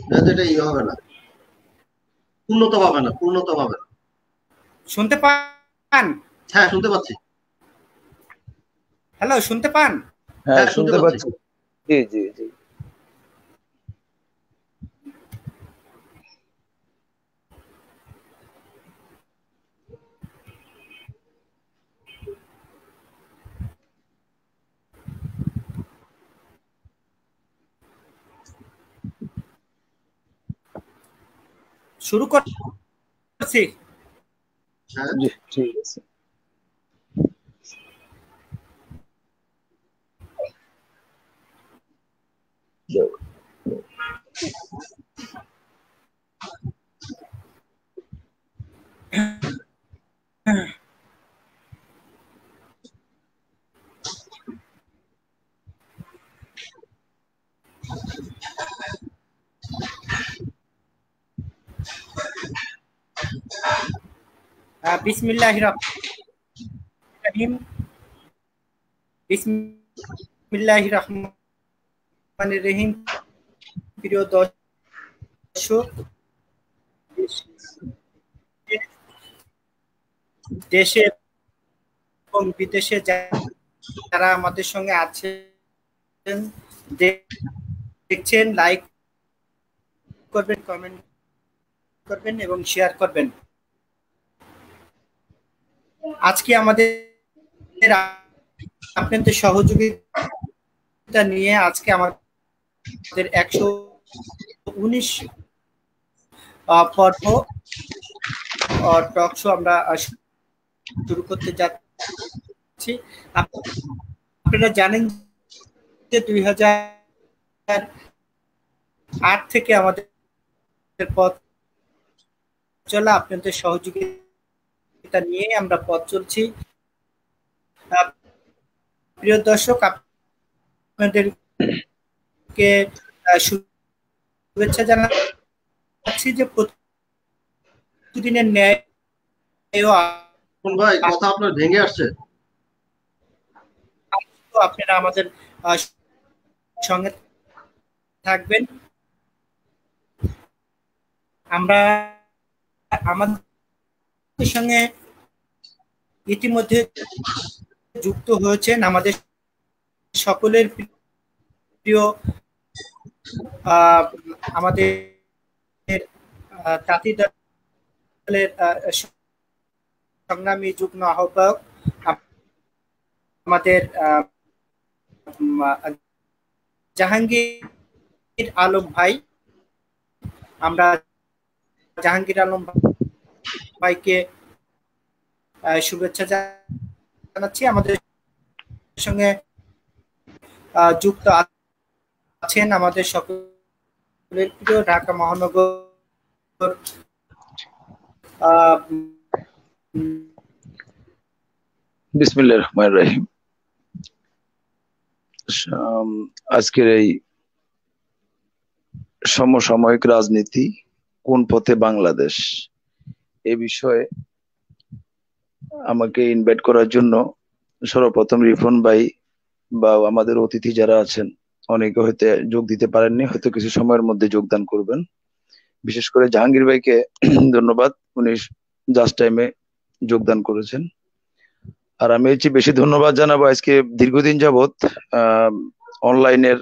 এটা হবে না, পূর্ণতা পাবে না, পূর্ণতা পাবে না। শুনতে পান? হ্যাঁ, শুনতে পাচ্ছি। হ্যালো, শুনতে পান? হ্যাঁ, শুনতে পাচ্ছি। জি জি জি। শুরু করছি। জি, ঠিক আছে। বিসমিল্লাহির রহমানির রহিম। বিসমিল্লাহির রহমানির রহিম। প্রিয় দর্শক, দেশে এবং বিদেশে যারা আমাদের সঙ্গে আছেন, দেখছেন, লাইক করবেন, কমেন্ট করবেন এবং শেয়ার করবেন। আজকে আমাদের আপনাদের সহযোগিতা নিয়ে আজকে আমাদের 119 পর্ব টক শো আমরা শুরু করতে যাচ্ছি। আপনারা জানেন যে 2008 থেকে আমাদের পথ চলা, আপনাদের সহযোগিতা নিয়ে আমরা পথ চলছি। প্রিয় দর্শক, আপনাদেরকে শুভেচ্ছা জানাচ্ছি যে প্রতিদিনের ন্যায় ভাই কথা আপনার ভেঙে আসছে। আপনারা আমাদের সঙ্গে থাকবেন। আমরা আমাদের সঙ্গে ইতিমধ্যে যুক্ত হয়েছেন আমাদের সকলের প্রিয় আমাদের তাঁতি দলের সংগ্রামী যুগ্ম আহ্বায়ক আমাদের জাহাঙ্গীর আলম ভাই। আমরা জাহাঙ্গীর আলম ভাইকে শুভেচ্ছা জানাচ্ছি। আমাদের সঙ্গে যুক্ত আছেন আমাদের সকলের প্রিয় ঢাকা মহানগর বিসমিল্লাহির রহমানির রহিম। আজকের এই সমসাময়িক রাজনীতি, কোন পথে বাংলাদেশ, এই বিষয়ে আমাকে ইনভাইট করার জন্য সর্বপ্রথম রিফন ভাই বা আমাদের অতিথি যারা আছেন, অনেকে হয়তো যোগ দিতে পারেননি, হয়তো কিছু সময়ের মধ্যে যোগদান করবেন। বিশেষ করে জাহাঙ্গীর ভাইকে ধন্যবাদ, উনি জাস্ট টাইমে যোগদান করেছেন। আর আমি হচ্ছে বেশি ধন্যবাদ জানাবো আজকে দীর্ঘদিন যাবৎ অনলাইনের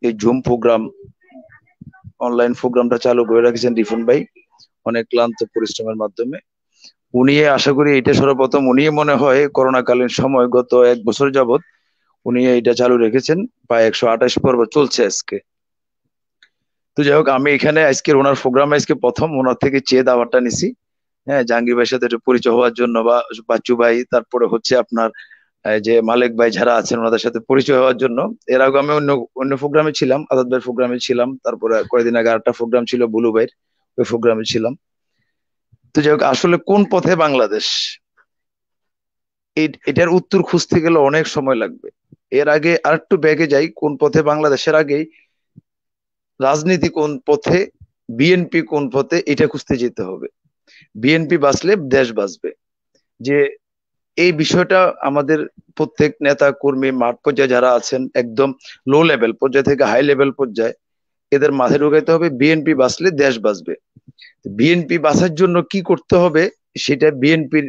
এই জুম অনলাইন প্রোগ্রামটা চালু করে রেখেছেন রিফন ভাই অনেক ক্লান্ত পরিশ্রমের মাধ্যমে। উনি আশা করি এটা সর্বপ্রথম উনি মনে হয় করোনাকালীন সময় গত 1 বছর যাবৎ উনি এটা চালু রেখেছেন। প্রায় 128 পর্ব চলছে আজকে। তো যাই হোক, আমি এখানে আজকের ওনার প্রোগ্রামে আজকে প্রথম ওনার থেকে চেয়ে দাওয়াতটা নিছি। হ্যাঁ, জাহাঙ্গীর ভাইয়ের সাথে একটু পরিচয় হওয়ার জন্য, বা বাচ্চু ভাই, তারপরে হচ্ছে আপনার যে মালিক ভাই যারা আছেন ওনাদের সাথে পরিচয় হওয়ার জন্য। এর আগে আমি অন্য প্রোগ্রামে ছিলাম, আজাদ ভাইয়ের প্রোগ্রামে ছিলাম, তারপরে কয়েকদিন আগে আরেকটা প্রোগ্রাম ছিল বুলু ভাইয়ের, ওই প্রোগ্রামে ছিলাম। তো যাই হোক, আসলে কোন পথে বাংলাদেশ, এটার উত্তর খুঁজতে গেলে অনেক সময় লাগবে। এর আগে আরেকটু ব্যাগে যাই, কোন পথে বাংলাদেশের আগেই রাজনীতি কোন পথে, বিএনপি কোন পথে, এটা খুঁজতে যেতে হবে। বিএনপি বাঁচলে দেশ বাঁচবে। যে এই বিষয়টা আমাদের প্রত্যেক নেতা কর্মী মাঠ পর্যায়ে যারা আছেন, একদম লো লেভেল পর্যায়ে থেকে হাই লেভেল পর্যায়ে এদের মাথায় ঢুকাইতে হবে বিএনপি বাঁচলে দেশ বাঁচবে। বিএনপি বাঁচার জন্য কি করতে হবে সেটা বিএনপির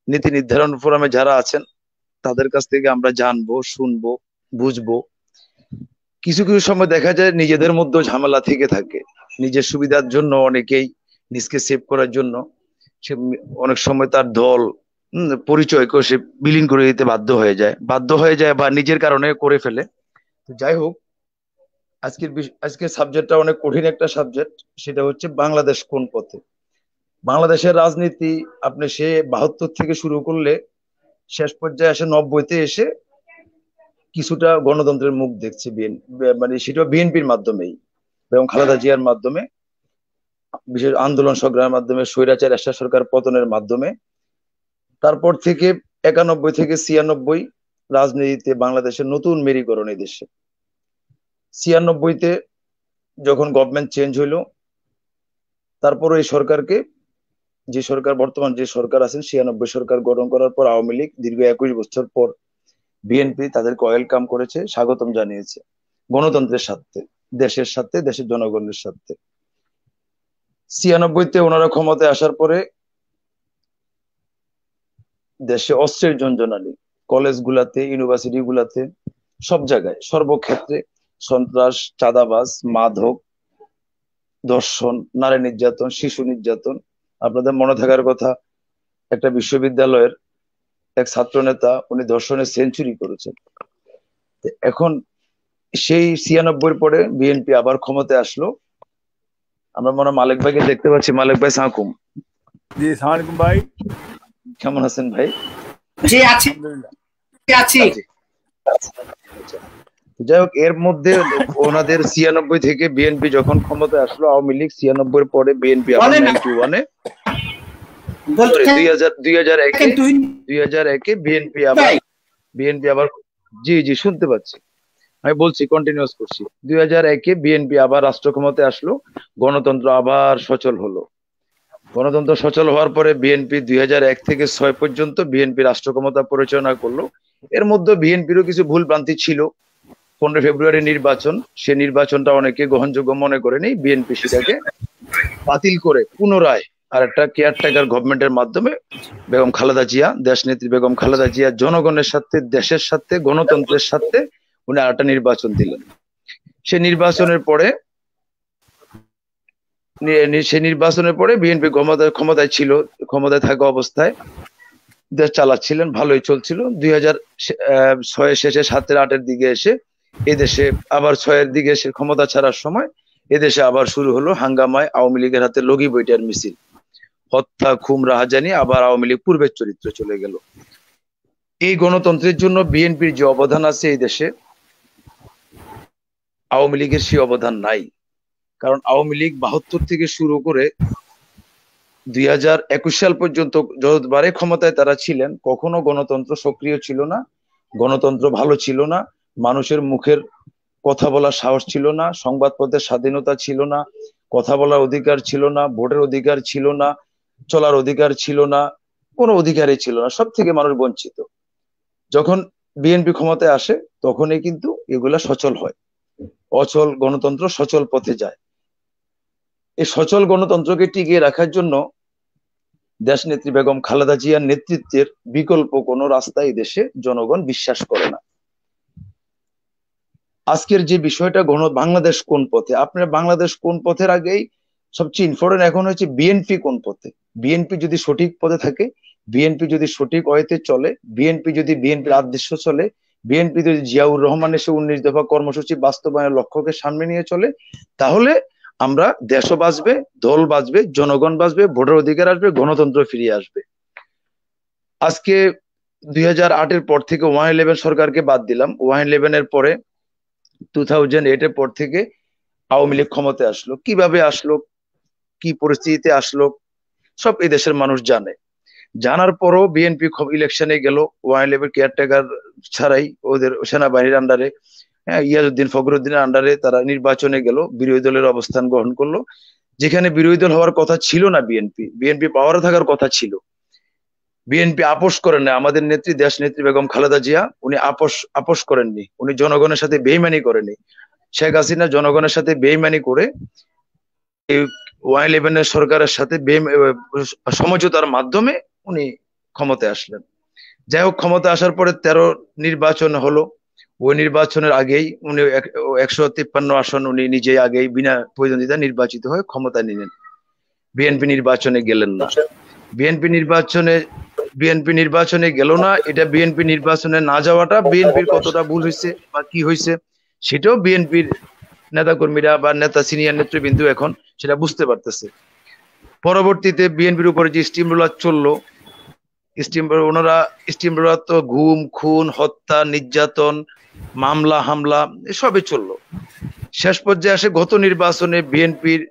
নীতি নির্ধারণ ফোরামে যারা আছেন তাদের কাছ থেকে আমরা জানবো, শুনবো, বুঝবো। কিছু কিছু সময় দেখা যায় নিজেদের মধ্যে ঝামেলা থেকে থাকে, নিজের সুবিধার জন্য অনেকেই নিজকে সেভ করার জন্য সে অনেক সময় তার দল পরিচয়কে সে বিলীন করে দিতে বাধ্য হয়ে যায় বা নিজের কারণে করে ফেলে। যাই হোক, আজকের সাবজেক্টটা অনেক কঠিন একটা সাবজেক্ট, সেটা হচ্ছে বাংলাদেশ কোন পথে। বাংলাদেশের রাজনীতি আপনি সে 72 থেকে শুরু করলে শেষ পর্যায়ে আসে 90-তে এসে কিছুটা গণতন্ত্রের মুখ দেখছে মানে সেটা বিএনপির মাধ্যমেই এবং খালেদা জিয়ার মাধ্যমে, বিশেষ আন্দোলন সংগ্রামের মাধ্যমে, স্বৈরাচার এরশাদ সরকার পতনের মাধ্যমে। তারপর থেকে 91 থেকে 96 রাজনীতিতে বাংলাদেশের নতুন মেরুকরণ এই দেশে। 96-তে যখন গভর্নমেন্ট চেঞ্জ হইলো, তারপর এই সরকারকে, যে সরকার বর্তমান যে সরকার আছেন 96 সরকার গঠন করার পর আওয়ামী লীগ দীর্ঘ 21 বছর পর বিএনপি তাদেরকে ওয়েলকাম করেছে, স্বাগতম জানিয়েছে গণতন্ত্রের স্বার্থে, দেশের স্বার্থে, দেশের জনগণের স্বার্থে। 96-তে ওনারা ক্ষমতায় আসার পরে দেশে অস্ত্রের ঝনঝনানি, কলেজ গুলাতে, ইউনিভার্সিটি গুলাতে, সব জায়গায় সর্বক্ষেত্রে সন্ত্রাস, চাঁদাবাজ, মাদক, ধর্ষণ, নারী নির্যাতন, শিশু নির্যাতন। আপনাদের মনে থাকার কথা, একটা বিশ্ববিদ্যালয়ের এক ছাত্র নেতা উনি ধর্ষণে সেঞ্চুরি করেছেন। এখন সেই 96-র পরে বিএনপি আবার ক্ষমতায় আসলো। আমরা মনে হয় মালিক ভাইকে দেখতে পাচ্ছি। মালিক ভাই সালাম। জি সালাম ভাই, কেমন আছেন ভাই? জি আছি, আছি। যাই হোক, এর মধ্যে ওনাদের 96 থেকে বিএনপি যখন ক্ষমতায় আসলো, আওয়ামী লীগ 96-র পরে বিএনপি আবার 91-এ 2001-এ বিএনপি আবার জি জি শুনতে পাচ্ছি, আমি বলছি, কন্টিনিউয়াস করছি। 2001-এ বিএনপি আবার রাষ্ট্র ক্ষমতায় আসলো, গণতন্ত্র আবার সচল হলো। গণতন্ত্র সচল হওয়ার পরে বিএনপি 2001 থেকে 6 পর্যন্ত বিএনপি রাষ্ট্র ক্ষমতা পরিচালনা করলো। এর মধ্যে বিএনপিরও কিছু ভুল ভ্রান্তি ছিল। 15 ফেব্রুয়ারি নির্বাচন, সে নির্বাচনটা অনেকে গ্রহণযোগ্য মনে করেনি, বিএনপি সেটাকে বাতিল করে পুনরায় আর একটা কেয়ারটেকার গভর্নমেন্টের মাধ্যমে বেগম খালেদা জিয়া, দেশনেত্রী বেগম খালেদা জিয়া জনগণের সাথে, দেশের সাথে, গণতন্ত্রের সাথে উনি আর একটা নির্বাচন দিলেন। সে নির্বাচনের পরে বিএনপি ক্ষমতায় ছিল, ক্ষমতায় থাকা অবস্থায় দেশ চালাচ্ছিলেন, ভালোই চলছিল। 2006 শেষে 7-8-এর দিকে এসে এদেশে আবার 6-এর দিকে এসে ক্ষমতা ছাড়ার সময় এদেশে আবার শুরু হলো হাঙ্গামায় আওয়ামী লীগের হাতে লগি বইটার মিছিল, হত্যা, খুন, রাহাজানি। আবার আওয়ামী লীগ পূর্বের চরিত্র চলে গেল। এই গণতন্ত্রের জন্য বিএনপির যে অবদান আছে এই দেশে, আওয়ামী লীগের সেই অবদান নাই। কারণ আওয়ামী লীগ 72 থেকে শুরু করে 2021 সাল পর্যন্ত যতবারে ক্ষমতায় তারা ছিলেন, কখনো গণতন্ত্র সক্রিয় ছিল না, গণতন্ত্র ভালো ছিল না, মানুষের মুখের কথা বলার সাহস ছিল না, সংবাদপত্রের স্বাধীনতা ছিল না, কথা বলার অধিকার ছিল না, ভোটের অধিকার ছিল না, চলার অধিকার ছিল না, কোনো অধিকারই ছিল না, সব থেকে মানুষ বঞ্চিত। যখন বিএনপি ক্ষমতায় আসে তখনই কিন্তু এগুলা সচল হয়, অচল গণতন্ত্র সচল পথে যায়। এই সচল গণতন্ত্রকে টিকিয়ে রাখার জন্য দেশনেত্রী বেগম খালেদা জিয়ার নেতৃত্বের বিকল্প কোনো রাস্তা এই দেশে জনগণ বিশ্বাস করে না। আজকের যে বিষয়টা বাংলাদেশ কোন পথে, আপনার বাংলাদেশ কোন পথের আগেই সবচেয়ে ইম্পর্টেন্ট এখন হচ্ছে বিএনপি কোন পথে। বিএনপি যদি সঠিক পথে থাকে, বিএনপি যদি সঠিক ওয়েতে চলে, বিএনপি যদি বিএনপির আদর্শ চলে, বিএনপি যদি জিয়াউর রহমান এসে 19 দফা কর্মসূচি বাস্তবায়নের লক্ষ্যকে সামনে নিয়ে চলে, তাহলে আমরা দেশও বাঁচবে, দল বাঁচবে, জনগণ বাঁচবে, ভোটের অধিকার আসবে, গণতন্ত্র ফিরিয়ে আসবে। আজকে 2008-এর পর থেকে 111 সরকারকে বাদ দিলাম, 111-এর পরে 2008-এর পর থেকে আওয়ামী লীগ ক্ষমতায় আসলো। কিভাবে আসলো, কি পরিস্থিতিতে আসলো, সব এই দেশের মানুষ জানে। জানার পরও বিএনপি ইলেকশনে গেল 111 কেয়ারটেকার ছাড়াই, ওদের সেনাবাহিনীর আন্ডারে, ইয়াজউদ্দিন ফখরুদ্দিনের আন্ডারে তারা নির্বাচনে গেল, বিরোধী দলের অবস্থান গ্রহণ করলো। যেখানে বিরোধী দল হওয়ার কথা ছিল না, বিএনপি পাওয়ারে থাকার কথা ছিল, বিএনপি আপোষ করেন না। আমাদের নেত্রী, দেশ নেত্রী বেগম খালেদা জিয়া, উনি আপোষ করেননি, উনি জনগণের সাথে বেইমানি করেনি। শেখ হাসিনা জনগণের সাথে বেইমানি করে ওয়াই-11 সরকারের সাথে সমঝোতার মাধ্যমে উনি ক্ষমতায় আসলেন। যাই হোক, ক্ষমতা আসার পরে 13 নির্বাচন হলো। ওই নির্বাচনের আগেই উনি 153 আসন উনি নিজে আগেই বিনা প্রতিদ্বন্দ্বিতা নির্বাচিত হয়ে ক্ষমতা নিলেন। বিএনপি নির্বাচনে গেলেন না। বিএনপি নির্বাচনে গেল না। এটা বিএনপি নির্বাচনে না যাওয়াটা বিএনপির কতটা ভুল হয়েছে বা কি হয়েছে সেটাও বিএনপির নেতাকর্মীরা বা সিনিয়র নেতৃবৃন্দ এখন সেটা বুঝতে পারতেছে। পরবর্তীতে বিএনপির উপরে যে স্টিম রোলার চললো, ওনারা স্টিম রোলার তো গুম, খুন, হত্যা, নির্যাতন, মামলা হামলা এসবই চললো। শেষ পর্যায়ে আসে গত নির্বাচনে বিএনপির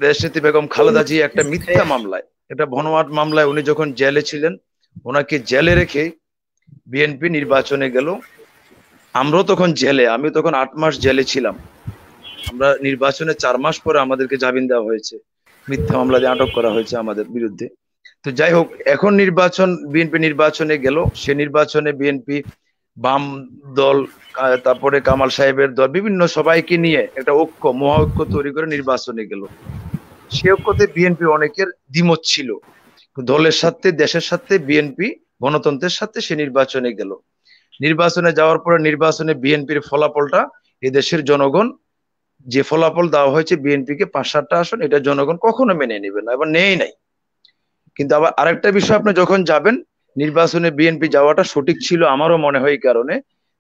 দেশনেত্রী বেগম খালেদা জিয়া একটা মিথ্যা মামলায়, একটা ভনওয়াট মামলায় উনি যখন জেলে ছিলেন, ওনাকে জেলে রেখে বিএনপি নির্বাচনে গেল। আমরাও তখন জেলে, আমি তখন 8 মাস জেলে ছিলাম। আমরা নির্বাচনে 4 মাস পরে আমাদেরকে জামিন দেওয়া হয়েছে, মিথ্যা মামলা দিয়ে আটক করা হয়েছে আমাদের বিরুদ্ধে। তো যাই হোক, এখন বিএনপি নির্বাচনে গেল। সে নির্বাচনে বিএনপি বাম দল, তারপরে কামাল সাহেবের দল, বিভিন্ন সবাইকে নিয়ে একটা মহা ঐক্য তৈরি করে নির্বাচনে গেল। সে ঐক্যতে বিএনপি অনেকের দ্বিমত ছিল। দলের সাথে, দেশের সাথে, বিএনপি গণতন্ত্রের সাথে সে নির্বাচনে গেল। নির্বাচনে যাওয়ার পরে নির্বাচনে বিএনপির ফলাফলটা এদেশের জনগণ, যে ফলাফল দেওয়া হয়েছে বিএনপিকে 5-7টা আসন, এটা জনগণ কখনো মেনে নেবে না, এবার নেই নাই। কিন্তু আবার আরেকটা বিষয়, আপনি যখন যাবেন নির্বাচনে বিএনপি যাওয়াটা সঠিক ছিল আমারও মনে হয়, এই কারণে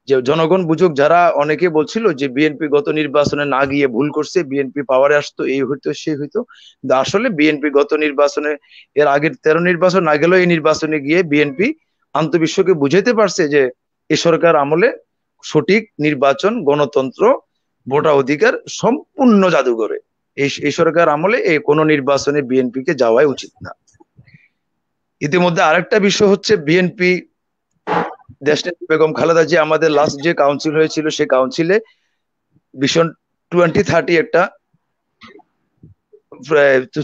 যে জনগণ বুঝুক। যারা অনেকে বলছিল যে বিএনপি গত নির্বাচনে না গিয়ে ভুল করছে, বিএনপি পাওয়ারে আসতো, এই হইতো সেই হইতো, কিন্তু আসলে বিএনপি গত নির্বাচনে, এর আগের 13 নির্বাচন না গেলেও এই নির্বাচনে গিয়ে বিএনপি আন্তঃবিশ্বকে বুঝাইতে পারছে যে এই সরকার আমলে সঠিক নির্বাচন, গণতন্ত্র, ভোটার অধিকার সম্পূর্ণ জাদুঘরে। এই সরকার আমলে এই কোনো নির্বাচনে বিএনপি কে যাওয়াই উচিত না। ইতিমধ্যে আরেকটা বিষয় হচ্ছে, বিএনপি দেশনেত্রী বেগম খালেদা জিয়া আমাদের লাস্ট যে কাউন্সিল হয়েছিল, সেই কাউন্সিলে ভিশন 2030 একটা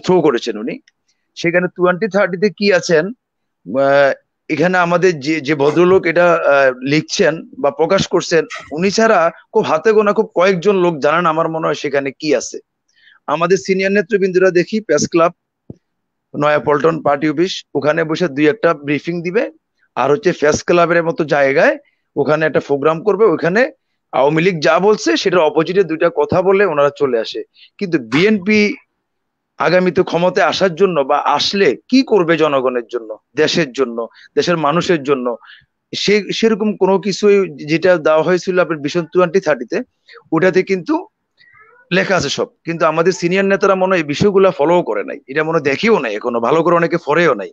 থ্রো করেছেন উনি। সেখানে 2030-তে কি আছেন, এখানে আমাদের যে ভদ্রলোক এটা লিখছেন বা প্রকাশ করছেন, উনি ছাড়া খুব হাতে গোনা খুব কয়েকজন লোক জানেন আমার মনে হয় সেখানে কি আছে। আমাদের সিনিয়র নেতৃবৃন্দরা দেখি press club, Naya Paltan party office, ওখানে বসে 2-একটা ব্রিফিং দিবে, আর হচ্ছে প্রেস ক্লাবের মতো জায়গায় ওখানে একটা প্রোগ্রাম করবে। ওখানে আওয়ামী লীগ যা বলছে সেটার অপোজিটে 2টা কথা বলে ওনারা চলে আসে। কিন্তু বিএনপি আগামীতে ক্ষমতায় আসার জন্য বা আসলে কি করবে জনগণের জন্য, দেশের জন্য, দেশের মানুষের জন্য, সেরকম কোনো কিছুই, যেটা দেওয়া হয়েছিল আপনার ভিশন 2030-তে, ওটাতে কিন্তু লেখা আছে সব। কিন্তু আমাদের সিনিয়র নেতারা মনে হয় এই বিষয়গুলো ফলো করে নাই, এটা মনে দেখেও নাই এখনো ভালো করে, অনেকে ফরেও নাই।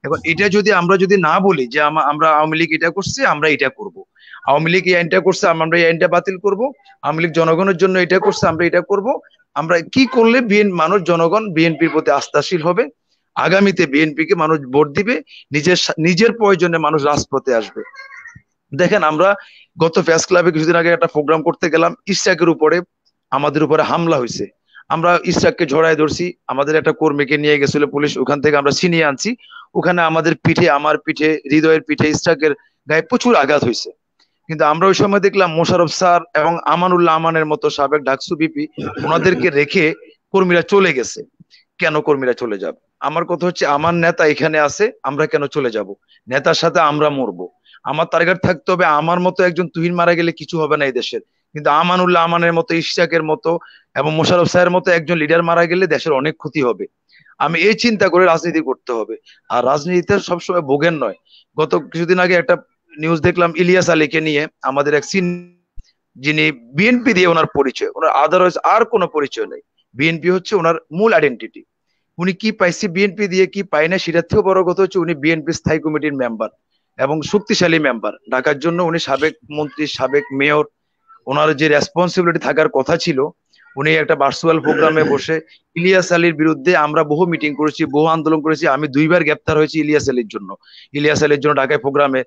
এখন এটা যদি আমরা না বলি যে আমরা আওয়ামী লীগ এটা করছে, আমরা এটা করব, আওয়ামী লীগ এই আইনটা করছে, আমরা এই আইনটা বাতিল করব, আওয়ামী লীগ জনগণের জন্য এটা করছে, আমরা এটা করব, আমরা কি করলে জনগণ বিএনপির প্রতি আস্থাশীল হবে, আগামীতে বিএনপি কে মানুষ ভোট দিবে, নিজের প্রয়োজনে মানুষ রাজপথে আসবে। দেখেন, আমরা গত প্রেস ক্লাবে কিছুদিন আগে একটা প্রোগ্রাম করতে গেলাম, ইশরাকের উপরে আমাদের উপরে হামলা হয়েছে। আমরা ইশরাককে ঝড়ায় ধরছি, আমাদের একটা কর্মীকে নিয়ে গেছিল পুলিশ, ওখান থেকে আমরা ছিনিয়ে আনছি। ওখানে আমাদের পিঠে, আমার পিঠে, হৃদয়ের পিঠে ইশরাকের গায়ে প্রচুর আঘাত হয়েছে। কিন্তু আমরা ওই সময় দেখলাম মোশাররফ স্যার এবং আমানুল্লাহ আমানের মতো সাবেক ডাকসু বিপি, ওনাদেরকে রেখে কর্মীরা চলে গেছে। কেন কর্মীরা চলে যাবে? আমার কথা হচ্ছে, আমার নেতা এখানে আছে, আমরা কেন চলে যাব? নেতার সাথে আমরা মরবো। আমার টার্গেট থাকতে হবে, আমার মতো একজন তুহিন মারা গেলে কিছু হবে না এই দেশের, কিন্তু আমানুল্লাহ আমানের মতো, ইশরাকের মতো এবং মোশাররফ স্যারের মতো একজন লিডার মারা গেলে দেশের অনেক ক্ষতি হবে। আমি এই চিন্তা করে রাজনীতি করতে হবে। আর রাজনীতিতে সবসময় ভোগের নয়। গত কিছুদিন আগে একটা নিউজ দেখলাম ইলিয়াস আলীকে নিয়ে, আমাদের এক যিনি বিএনপি দিয়ে ওনার পরিচয়, ওনার আদারওয়াইজ আর কোনো পরিচয় নেই। বিএনপি হচ্ছে ওনার মূল আইডেন্টিটি। উনি কি পাইছে বিএনপি দিয়ে, কি পায় না, সেটার থেকেও বড় কথা হচ্ছে উনি বিএনপি স্থায়ী কমিটির মেম্বার এবং শক্তিশালী মেম্বার। ঢাকার জন্য উনি সাবেক মন্ত্রী, সাবেক মেয়র, ওনার যে রেসপন্সিবিলিটি থাকার কথা ছিল, উনি একটা ভার্চুয়াল প্রোগ্রামে বসে ইলিয়াস আলীর বিরুদ্ধে আমরা বহু মিটিং করেছি, বহু আন্দোলন করেছি। আমি 2বার গ্রেপ্তার হয়েছি ইলিয়াস আলীর জন্য ঢাকায় প্রোগ্রামে।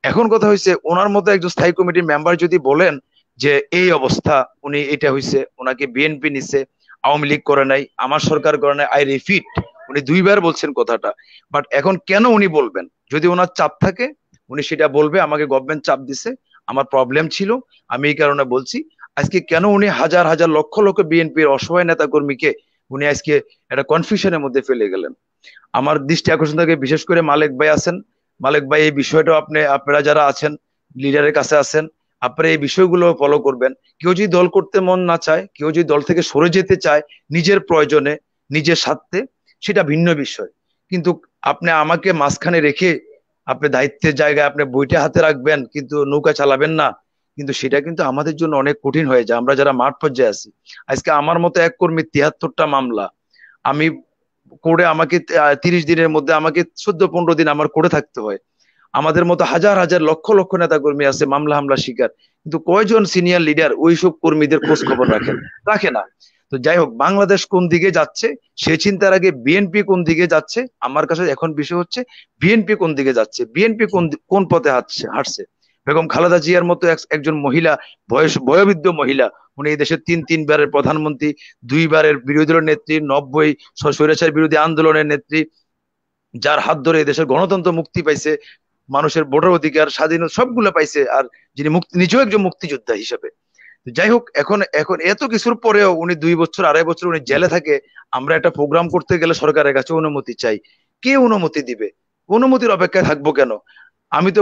এখন কথা হয়েছে, ওনার মতো একজন স্থায়ী কমিটির মেম্বার যদি বলেন যে এই অবস্থা, উনি এটা হয়েছে, ওনাকে বিএনপি নিছে, আওয়ামী লীগ করে নাই, আমার সরকার করে নাই, আই রিপিট, উনি 2বার বলছেন কথাটা। বাট এখন কেন উনি বলবেন? যদি ওনার চাপ থাকে উনি সেটা বলবে, আমাকে গভর্নমেন্ট চাপ দিছে, আমার প্রবলেম ছিল, আমি এই কারণে বলছি। আজকে কেন উনি হাজার হাজার লক্ষ লক্ষ বিএনপির অসহায় নেতা কর্মীকে উনি আজকে একটা কনফিউশনের মধ্যে ফেলে গেলেন? আমার দৃষ্টি আকর্ষণ থাকে বিশেষ করে মালেক ভাই আছেন। মালেক ভাই, এই বিষয়টা আপনারা যারা আছেন লিডারের কাছে আছেন, আপনারা এই বিষয়গুলো ফলো করবেন। কেউ যদি দল করতে মন না চায়, কেউ যদি দল থেকে সরে যেতে চায় নিজের প্রয়োজনে, নিজের স্বার্থে, সেটা ভিন্ন বিষয়। কিন্তু আপনি আমাকে মাঝখানে রেখে আপনি দায়িত্বের জায়গায় আপনি বইটা হাতে রাখবেন কিন্তু নৌকা চালাবেন না, কিন্তু সেটা কিন্তু আমাদের জন্য অনেক কঠিন হয়ে যায় আমরা যারা মাঠ পর্যায়ে আছি। আজকে আমার মতো এক কর্মী 73টা মামলা, আমি কোর্টে, আমাকে 30 দিনের মধ্যে আমাকে 14-15 দিন আমার কোর্টে থাকতে হয়। আমাদের মতো হাজার হাজার লক্ষ লক্ষ নেতা কর্মী আছে মামলা হামলা শিকার, কিন্তু কয়জন সিনিয়র লিডার ওইসব কর্মীদের খোঁজ খবর রাখে না। তো যাই হোক, বাংলাদেশ কোন দিকে যাচ্ছে সে চিন্তার আগে বিএনপি কোন দিকে যাচ্ছে আমার কাছে এখন বিষয় হচ্ছে বিএনপি কোন দিকে যাচ্ছে, বিএনপি কোন পথে হাঁটছে। বেগম খালেদা জিয়ার মতো একজন মহিলা, বয়োবৃদ্ধ মহিলা, উনি এই দেশের তিনবারের প্রধানমন্ত্রী, 2বারের বিরোধী দলের নেত্রী, 90 স্বৈরাচার বিরোধী আন্দোলনের নেত্রী, যার হাত ধরে এই দেশের গণতন্ত্র মুক্তি পাইছে, মানুষের ভোটার অধিকার, স্বাধীনতা সবগুলো পাইছে, আর যিনি নিজেও একজন মুক্তিযোদ্ধা হিসেবে। যাই হোক, এখন এত কিছুর পরেও উনি 2 বছর 2.5 বছর উনি জেলে থাকে। আমরা একটা প্রোগ্রাম করতে গেলে সরকারের কাছে অনুমতি চাই, কে অনুমতি দিবে? অনুমতির অপেক্ষায় থাকবো কেন? আমি তো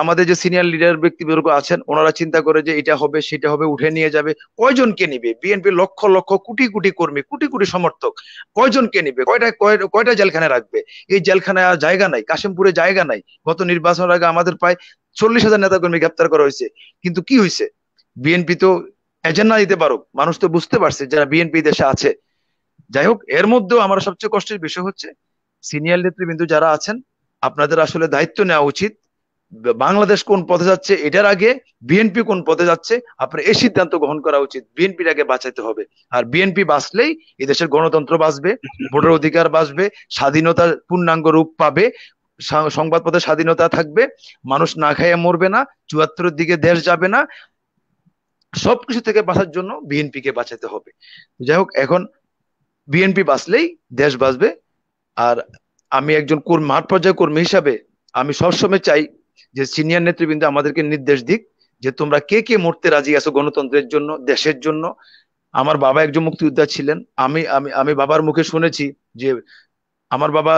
আমাদের যে সিনিয়র লিডার ব্যক্তিবর্গ আছেন ওনারা চিন্তা করে যে এটা হবে সেটা হবে, উঠে নিয়ে যাবে। কয়জনকে নিবে? বিএনপি লক্ষ লক্ষ কোটি কোটি কর্মী, কোটি কোটি সমর্থক, কয়জনকে নিবে? কয়টা জেলখানায় রাখবে? এই জেলখানায় আর জায়গা নাই, কাশিমপুরে জায়গা নাই। গত নির্বাচনের আগে আমাদের প্রায় 40,000 নেতা কর্মী গ্রেপ্তার করা হয়েছে, কিন্তু কি হয়েছে? বিএনপি তো এজেন্ডা দিতে পারুক, মানুষ তো বুঝতে পারছে যারা বিএনপি দেশে আছে। যাই হোক, এর মধ্যেও আমার সবচেয়ে কষ্টের বিষয় হচ্ছে সিনিয়র নেতৃবৃন্দ যারা আছেন, আপনাদের আসলে দায়িত্ব নেওয়া উচিত। বাংলাদেশ কোন পথে যাচ্ছে এটার আগে বিএনপি কোন পথে যাচ্ছে আপনার এই সিদ্ধান্ত গ্রহণ করা উচিত। বিএনপির আগে বাঁচাইতে হবে, আর বিএনপি বাঁচলেই এই দেশের গণতন্ত্র বাঁচবে, ভোটার অধিকার বাঁচবে, স্বাধীনতা পূর্ণাঙ্গ রূপ পাবে, সংবাদপত্রের স্বাধীনতা থাকবে, মানুষ না খাইয়ে মরবে না, 74-এর দিকে দেশ যাবে না। সবকিছু থেকে বাঁচার জন্য বিএনপি কে বাঁচাতে হবে। যাই হোক, এখন বিএনপি বাঁচলেই দেশ বাঁচবে। আর আমি একজন মাঠ পর্যায়ে কর্মী হিসাবে আমি সবসময় চাই যে সিনিয়র নেতৃবৃন্দ আমাদেরকে নির্দেশ দিক যে তোমরা কে কে মরতে রাজি আছো গণতন্ত্রের জন্য, দেশের জন্য। আমার বাবা একজন মুক্তিযোদ্ধা ছিলেন, আমি আমি আমি বাবার মুখে শুনেছি যে আমার বাবা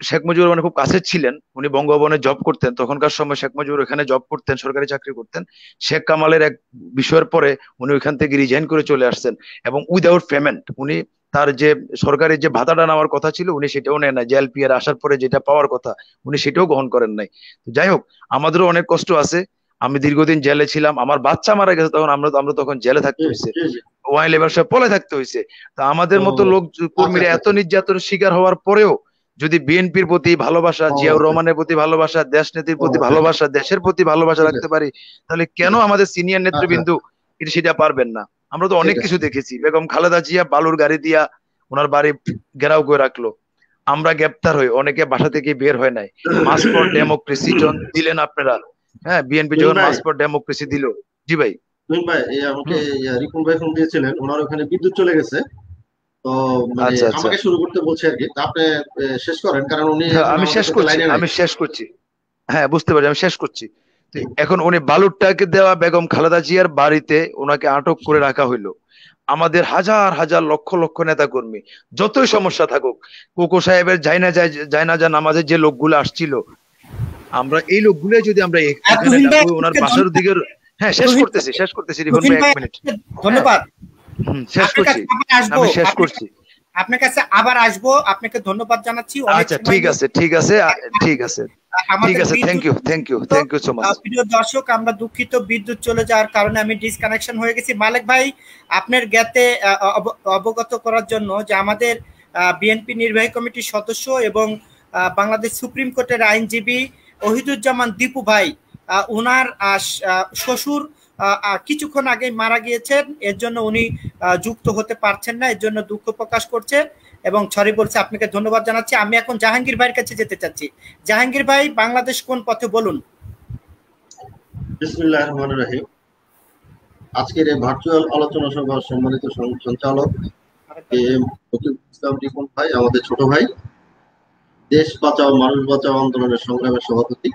শেখ মুজিবুর রহমানের খুব কাছের ছিলেন, উনি বঙ্গভবনে জব করতেন, তখনকার সময় শেখ মুজিবুর এখানে জব করতেন, সরকারি চাকরি করতেন। শেখ কামালের এক বিষয়ের পরে উনি ওইখান থেকে রিজাইন করে চলে আসছেন, এবং উইদাউট পেমেন্ট উনি তার যে সরকারি যে ভাতাটা নেওয়ার কথা ছিল উনি সেটাও নেন নাই, জেএলপিআর আসার পরে যেটা পাওয়ার কথা উনি সেটাও গ্রহণ করেন নাই। যাই হোক, আমাদেরও অনেক কষ্ট আছে। আমি দীর্ঘদিন জেলে ছিলাম, আমার বাচ্চা মারা গেছে তখন আমরা তখন জেলে থাকতে হয়েছে, ওয়াইন লেবার সব পলে থাকতে হয়েছে। তা আমাদের মতো লোক কর্মীরা এত নির্যাতনের শিকার হওয়ার পরেও যদি বিএনপির প্রতি ভালোবাসা, জিয়াউর রহমানের প্রতি ভালোবাসা, দেশ নেত্রীর প্রতি ভালোবাসা, দেশের প্রতি ভালোবাসা রাখতে পারি, তাহলে কেন আমাদের সিনিয়র নেতৃবৃন্দ সেটা পারবেন না? আমরা তো অনেক কিছু দেখেছি। বেগম খালেদা জিয়া বালুর গাড়ি দিয়া ওনার বাড়ি ঘেরাও করে রাখলো, আমরা গ্রেপ্তার হই, অনেকে বাসা থেকে বের হয় নাই। মাস ফর ডেমোক্রেসি দিলেন আপনারা, হ্যাঁ, বিএনপি যখন মাস ফর ডেমোক্রেসি দিল। জি ভাই। ভাই, আমাকে রিপন ভাই ফোন দিয়েছিলেন, ওনার ওখানে বিদ্যুৎ চলে গেছে, তো মানে আমাকে শুরু করতে বলছে আর কি। আপনি শেষ করেন, কারণ উনি আমি শেষ করছি, হ্যাঁ বুঝতে পারছি, আমি শেষ করছি। এখন উনি বালুরটাকে দেওয়া বেগম খালেদা জিয়ার বাড়িতে ওনাকে আটক করে রাখা হইলো। আমাদের হাজার হাজার লক্ষ লক্ষ নেতা কর্মী, যতই সমস্যা থাকুক, কোকো সাহেবের জায়নাজা নামাজের যে লোকগুলো আসছিল, আমরা এই লোকগুলো যদি আমরা ওনার বাসার দিকে, হ্যাঁ শেষ করতেছি রিপন ভাই, 1 মিনিট, ধন্যবাদ, শেষ করছি, আমি শেষ করছি। আপনার কাছে আবার আসবো, আপনাকে ধন্যবাদ জানাচ্ছি। আচ্ছা, ঠিক আছে থ্যাংক ইউ সো মাচ। প্রিয় দর্শক, আমরা দুঃখিত বিদ্যুৎ চলে যাওয়ার কারণে আমি ডিসকানেকশন হয়ে গেছি। মালেক ভাই, আপনার জ্ঞাতে অবগত করার জন্য যে আমাদের বিএনপি নির্বাহী কমিটির সদস্য এবং বাংলাদেশ সুপ্রিম কোর্টের আইনজীবী ওহিদুজ্জামান দীপু ভাই, ওনার শ্বশুর কিছুক্ষণ আগে মারা গিয়েছেন, এর জন্য উনি যুক্ত হতে পারছেন না, এর জন্য দুঃখ প্রকাশ করছে এবং সরি বলছে। আপনাকে ধন্যবাদ জানাচ্ছি। আমি এখন জাহাঙ্গীর ভাইয়ের কাছে যেতে চাচ্ছি। জাহাঙ্গীর ভাই, বাংলাদেশ কোন পথে বলুন। বিসমিল্লাহির রহমানির রহিম। আজকের এই ভার্চুয়াল আলোচনা সভার সম্মানিত সঞ্চালক ইসলাম রিপন ভাই, আমাদের ছোট ভাই, দেশ বাঁচাও মানুষ বাঁচাও আন্দোলনের সংগ্রামের সভাপতি।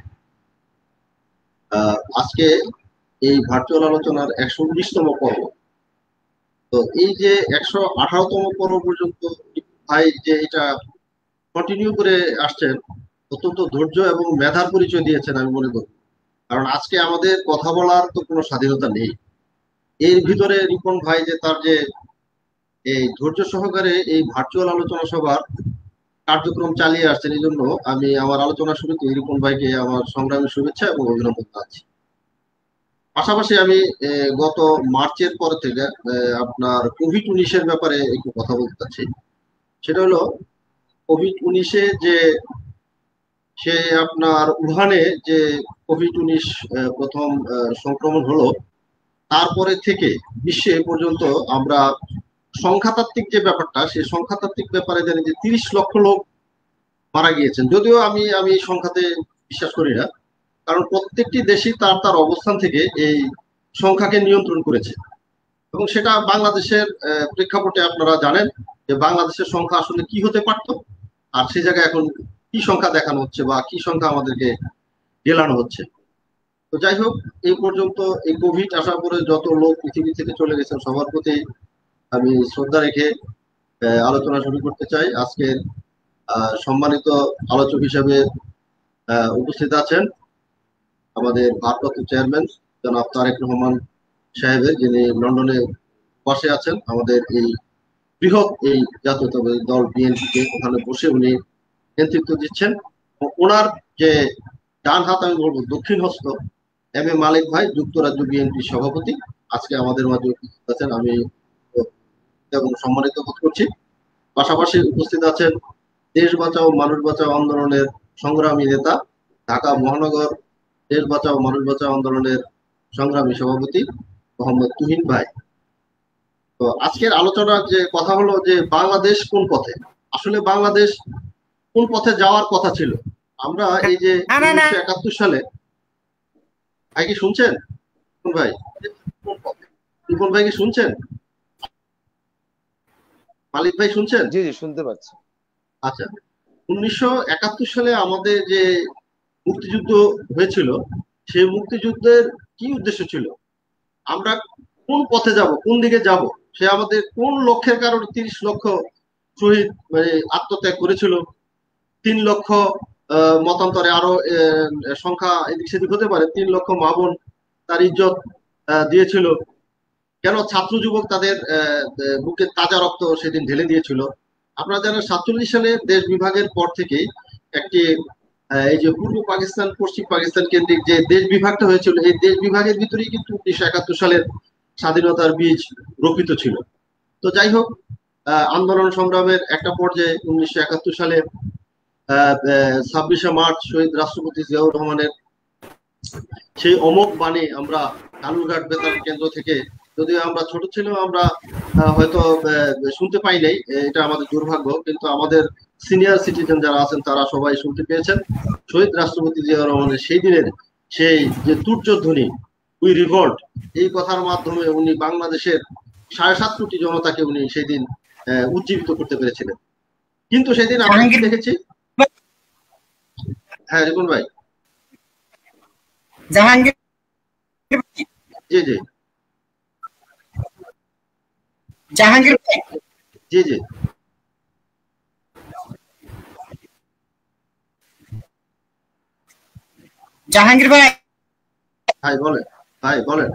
আজকে এই ভার্চুয়াল আলোচনার 119তম পর্ব। তো এই যে 118তম পর্ব পর্যন্ত ভাই যে এটা কন্টিনিউ করে আসছেন, অত্যন্ত ধৈর্য এবং মেধার পরিচয় দিয়েছেন আমি মনে করি। কারণ আজকে আমাদের কথা বলার তো কোনো স্বাধীনতা নেই। এর ভিতরে রিপন ভাই যে তার যে এই ধৈর্য সহকারে এই ভার্চুয়াল আলোচনা সভার কার্যক্রম চালিয়ে আসছেন, এই জন্য আমি আমার আলোচনা শুরুতে রিপন ভাইকে আমার সংগ্রামী শুভেচ্ছা এবং অভিনন্দন জানাচ্ছি। পাশাপাশি আমি গত মার্চের পর থেকে আপনার কোভিড-19 ব্যাপারে একটু কথা বলতে চাচ্ছি। সেটা হলো কোভিড-19 যে সে আপনার উহানে যে কোভিড-19 প্রথম সংক্রমণ হলো, তারপরে থেকে বিশ্বে এ পর্যন্ত আমরা সংখ্যাতাত্ত্বিক যে ব্যাপারটা, সেই সংখ্যাতাত্ত্বিক ব্যাপারে জানি যে 30 লক্ষ লোক মারা গিয়েছেন। যদিও আমি সংখ্যাতে বিশ্বাস করি না, কারণ প্রত্যেকটি দেশই তার তার অবস্থান থেকে এই সংখ্যাকে নিয়ন্ত্রণ করেছে। এবং সেটা বাংলাদেশের প্রেক্ষাপটে আপনারা জানেন যে বাংলাদেশের সংখ্যা আসলে কি হতে পারত, আর সেই জায়গায় এখন কি সংখ্যা দেখানো হচ্ছে বা কি সংখ্যা আমাদেরকে গেলানো হচ্ছে। তো যাই হোক, এই পর্যন্ত এই কোভিড আসার পরে যত লোক পৃথিবী থেকে চলে গেছেন সবার প্রতি আমি শ্রদ্ধা রেখে আলোচনা শুরু করতে চাই। আজকের সম্মানিত আলোচক হিসেবে উপস্থিত আছেন আমাদের ভারপ্রাপ্ত চেয়ারম্যান জনাব তারেক রহমান সাহেবের, যিনি লন্ডনে বসে আছেন আমাদের এই বৃহৎ এই জাতীয়তাবাদী দল বিএনপিকে ওখানে বসে উনি নেতৃত্ব দিচ্ছেন। ওনার যে ডান হাত আমি বলবো দক্ষিণ হস্ত এম এ মালিক ভাই, যুক্তরাজ্য বিএনপি সভাপতি, আজকে আমাদের মাঝে উপস্থিত আছেন, আমি এবং সম্মানিত বোধ করছি। পাশাপাশি উপস্থিত আছেন দেশ বাঁচাও মানুষ বাঁচাও আন্দোলনের সংগ্রামী নেতা, ঢাকা মহানগর দেশ বাঁচাও মানুষ বাঁচাও আন্দোলনের সংগ্রামী সভাপতি মোহাম্মদ তুহিন ভাই। তো আজকের আলোচনার যে কথা হলো যে বাংলাদেশ কোন পথে, আসলে বাংলাদেশ কোন পথে যাওয়ার কথা ছিল। আমরা এই যে 1971 সালে, ভাই কি শুনছেন ভাই? রিপন ভাই কি শুনছেন? মালিক ভাই শুনছেন? জি জি শুনতে পাচ্ছি। আচ্ছা, 1971 সালে আমাদের যে মুক্তিযুদ্ধ হয়েছিল, সেই মুক্তিযুদ্ধের কি উদ্দেশ্য ছিল, আমরা কোন পথে যাব, কোন দিকে যাব, সে আমাদের কোন লক্ষ্যের কারণে 30 লক্ষ শহীদ মানে আত্মত্যাগ করেছিল, 3 লক্ষ মতান্তরে আরো সংখ্যা এদিক সেদিক হতে পারে, 3 লক্ষ মা বোন তার ইজ্জত দিয়েছিল, কেন ছাত্র যুবক তাদের বুকে তাজা রক্ত সেদিন ঢেলে দিয়েছিল। আপনারা জানেন 47 সালে দেশ বিভাগের পর থেকে একটি এই যে পূর্ব পাকিস্তান পশ্চিম পাকিস্তান কেন্দ্রিক যে দেশ বিভাগটা হয়েছিল, এই দেশ বিভাগের ভিতরেই কিন্তু 1971 সালের স্বাধীনতার বীজ রোপিত ছিল। তো যাই হোক, আন্দোলন সংগ্রামের একটা পর্যায়ে 1971 সালে 26শে মার্চ শহীদ রাষ্ট্রপতি জিয়াউর রহমানের সেই অমোঘ বাণী আমরা কালুরঘাট বেতার কেন্দ্র থেকে, যদিও আমরা ছোট ছিলাম, আমরা হয়তো শুনতে পাই নাই, এটা আমাদের দুর্ভাগ্য, কিন্তু আমাদের সিনিয়র সিটিজেন যারা আছেন তারা সবাই শুনতে পেয়েছেন শহীদ রাষ্ট্রপতি জিয়াউর রহমানের সেই দিনের সেই যে তুর্যধ্বনি, উই রিভল্ট, এই কথার মাধ্যমে উনি বাংলাদেশের 7.5 কোটি জনতাকে উনি সেই দিন উজ্জীবিত করতে পেরেছিলেন। কিন্তু সেদিন আমরা কি দেখেছি? হ্যাঁ রিপন ভাই। জাহাঙ্গীর জি জি জাহাঙ্গীর ভাই, জি জি জাহাঙ্গীর ভাই, ভাই বলেন, ভাই বলেন।